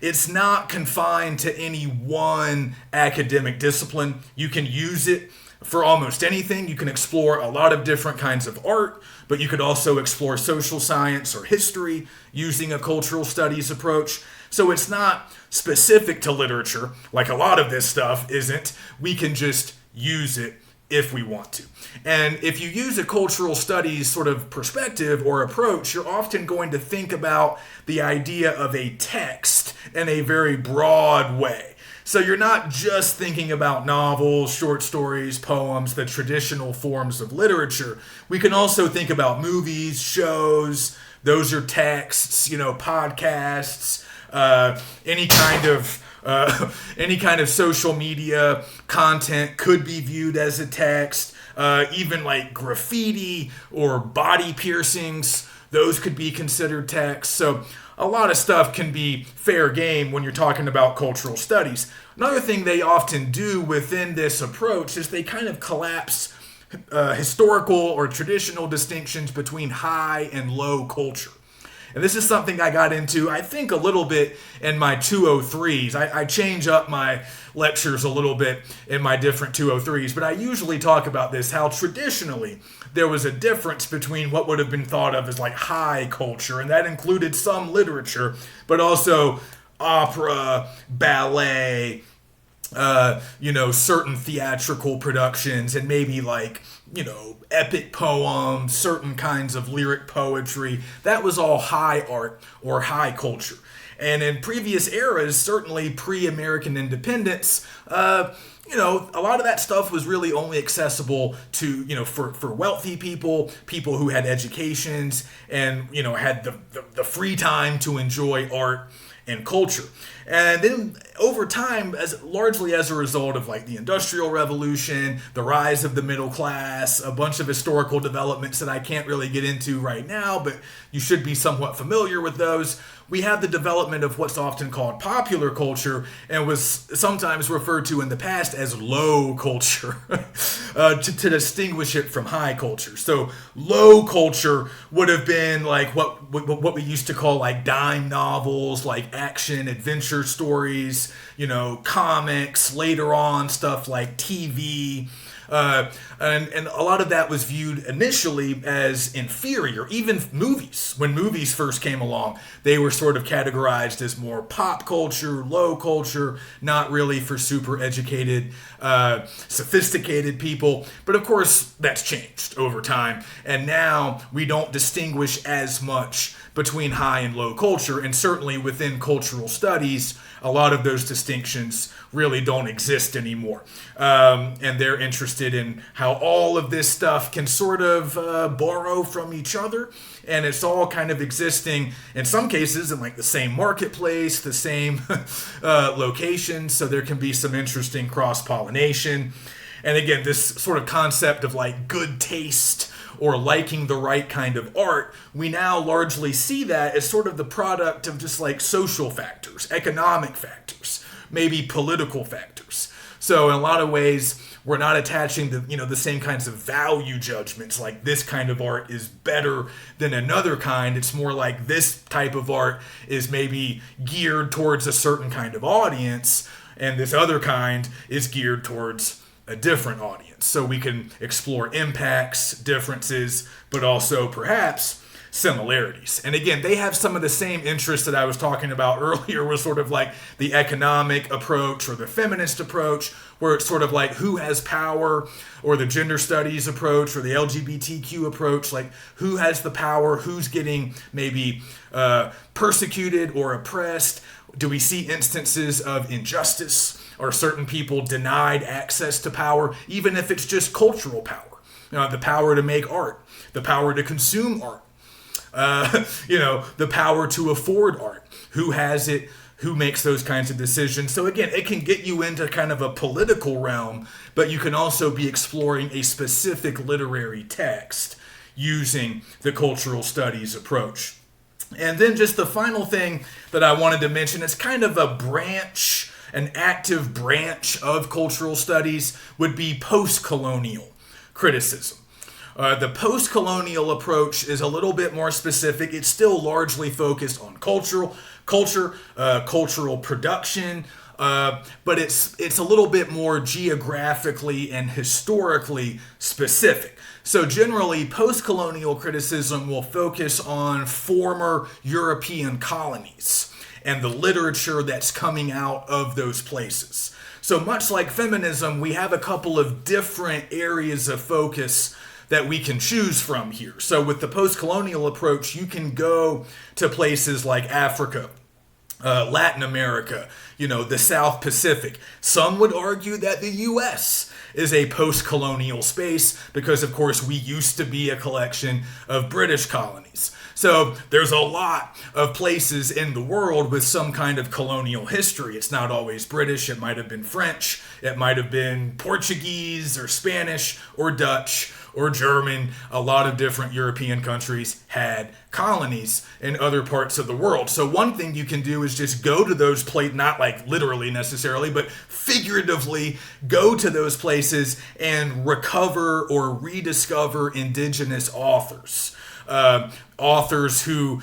It's not confined to any one academic discipline. You can use it for almost anything. You can explore a lot of different kinds of art, but you could also explore social science or history using a cultural studies approach. So it's not specific to literature, like a lot of this stuff isn't. We can just use it if we want to. And if you use a cultural studies sort of perspective or approach, you're often going to think about the idea of a text in a very broad way. So you're not just thinking about novels, short stories, poems, the traditional forms of literature. We can also think about movies, shows, those are texts, podcasts, any kind of social media content could be viewed as a text, even like graffiti or body piercings, those could be considered text. So a lot of stuff can be fair game when you're talking about cultural studies. Another thing they often do within this approach is they kind of collapse historical or traditional distinctions between high and low culture. And this is something I got into, I think, a little bit in my 203s. I change up my lectures a little bit in my different 203s, but I usually talk about this, how traditionally there was a difference between what would have been thought of as like high culture, and that included some literature, but also opera, ballet, certain theatrical productions, and maybe like, epic poems, certain kinds of lyric poetry. That was all high art or high culture. And in previous eras, certainly pre-American independence, a lot of that stuff was really only accessible to, for wealthy people who had educations and, had the free time to enjoy art and culture. And then over time, largely as a result of like the Industrial Revolution, the rise of the middle class, a bunch of historical developments that I can't really get into right now, but you should be somewhat familiar with those. We have the development of what's often called popular culture and was sometimes referred to in the past as low culture to distinguish it from high culture. So low culture would have been like what we used to call like dime novels, like action adventure stories, comics, later on stuff like TV. And a lot of that was viewed initially as inferior. Even movies, when movies first came along, they were sort of categorized as more pop culture, low culture, not really for super educated, sophisticated people. But of course, that's changed over time. And now we don't distinguish as much between high and low culture. And certainly within cultural studies, a lot of those distinctions really don't exist anymore. And they're interested in how all of this stuff can sort of borrow from each other. And it's all kind of existing, in some cases, in like the same marketplace, the same location. So there can be some interesting cross-pollination. And again, this sort of concept of like good taste or liking the right kind of art, we now largely see that as sort of the product of just like social factors, economic factors, maybe political factors. So in a lot of ways, we're not attaching the same kinds of value judgments, like this kind of art is better than another kind. It's more like this type of art is maybe geared towards a certain kind of audience, and this other kind is geared towards a different audience. So we can explore impacts, differences, but also perhaps similarities. And again, they have some of the same interests that I was talking about earlier, with sort of like the economic approach or the feminist approach, where it's sort of like who has power, or the gender studies approach or the LGBTQ approach, like who has the power, who's getting maybe persecuted or oppressed. Do we see instances of injustice? Are certain people denied access to power, even if it's just cultural power? The power to make art, the power to consume art, the power to afford art. Who has it? Who makes those kinds of decisions? So again, it can get you into kind of a political realm, but you can also be exploring a specific literary text using the cultural studies approach. And then just the final thing that I wanted to mention, it's kind of a branch, an active branch of cultural studies, would be post-colonial criticism. The post-colonial approach is a little bit more specific. It's still largely focused on cultural production, but it's a little bit more geographically and historically specific. So generally, post-colonial criticism will focus on former European colonies and the literature that's coming out of those places. So much like feminism, we have a couple of different areas of focus that we can choose from here. So with the post-colonial approach, you can go to places like Africa, Latin America, the South Pacific. Some would argue that the U.S. is a post-colonial space because, of course, we used to be a collection of British colonies. So there's a lot of places in the world with some kind of colonial history. It's not always British. It might have been French. It might have been Portuguese or Spanish or Dutch or German. A lot of different European countries had colonies in other parts of the world. So one thing you can do is just go to those places, not like literally necessarily, but figuratively go to those places and recover or rediscover indigenous authors. Authors who,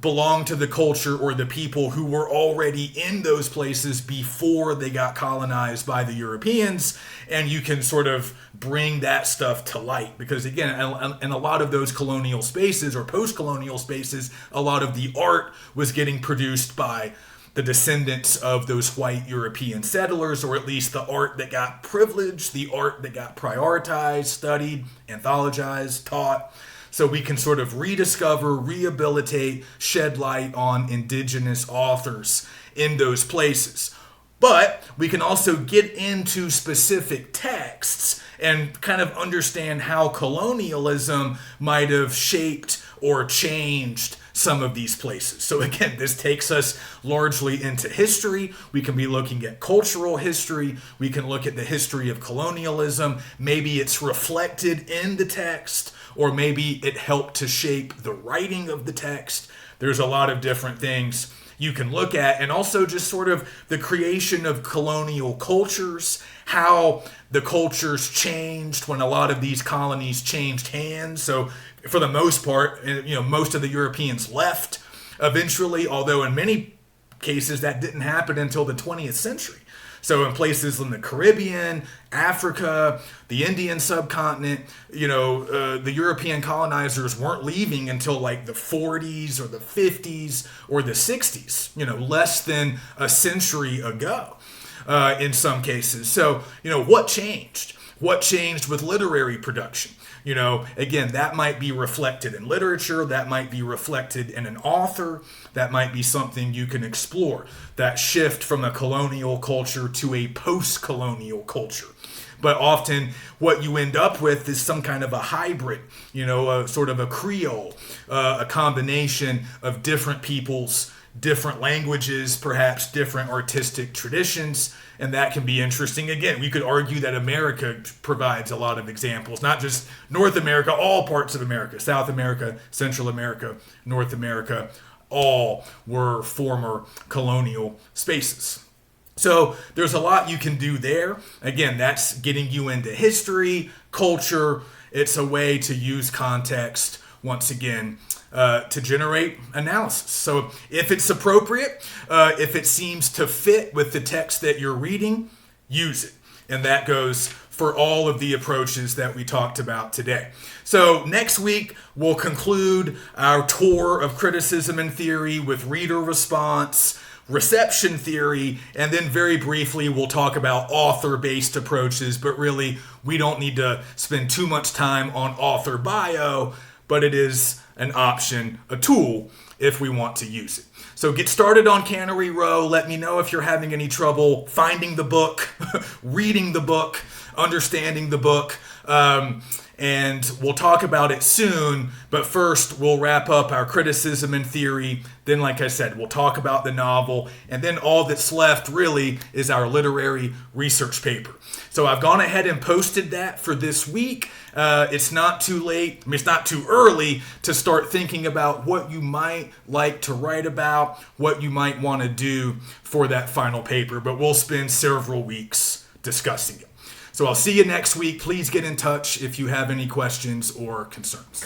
belong to the culture or the people who were already in those places before they got colonized by the Europeans, and you can sort of bring that stuff to light. Because again, in a lot of those colonial spaces or post-colonial spaces, a lot of the art was getting produced by the descendants of those white European settlers, or at least the art that got privileged, the art that got prioritized, studied, anthologized, taught. So we can sort of rediscover, rehabilitate, shed light on indigenous authors in those places. But we can also get into specific texts and kind of understand how colonialism might have shaped or changed some of these places. So again, this takes us largely into history. We can be looking at cultural history. We can look at the history of colonialism. Maybe it's reflected in the text, or maybe it helped to shape the writing of the text. There's a lot of different things you can look at, and also just sort of the creation of colonial cultures, how the cultures changed when a lot of these colonies changed hands. So for the most part, most of the Europeans left eventually, although in many cases that didn't happen until the 20th century. So in places in the Caribbean, Africa, the Indian subcontinent, the European colonizers weren't leaving until like the 40s or the 50s or the 60s, less than a century ago in some cases. So, what changed? What changed with literary production? Again, that might be reflected in literature, that might be reflected in an author, that might be something you can explore, that shift from a colonial culture to a post-colonial culture. But often what you end up with is some kind of a hybrid, a sort of a creole, a combination of different peoples, different languages, perhaps different artistic traditions, and that can be interesting. Again, we could argue that America provides a lot of examples, not just North America, all parts of America, South America, Central America, North America, all were former colonial spaces. So there's a lot you can do there. Again, that's getting you into history, culture. It's a way to use context, once again, to generate analysis. So if it's appropriate, if it seems to fit with the text that you're reading, use it. And that goes for all of the approaches that we talked about today. So next week, we'll conclude our tour of criticism and theory with reader response, reception theory, and then very briefly we'll talk about author-based approaches, but really we don't need to spend too much time on author bio, but it is an option, a tool, if we want to use it. So get started on Cannery Row. Let me know if you're having any trouble finding the book, reading the book, understanding the book, and we'll talk about it soon. But first, we'll wrap up our criticism and theory. Then, like I said, we'll talk about the novel. And then all that's left really is our literary research paper. So I've gone ahead and posted that for this week. It's not too late. It's not too early to start thinking about what you might like to write about, what you might want to do for that final paper. But we'll spend several weeks discussing it. So I'll see you next week. Please get in touch if you have any questions or concerns.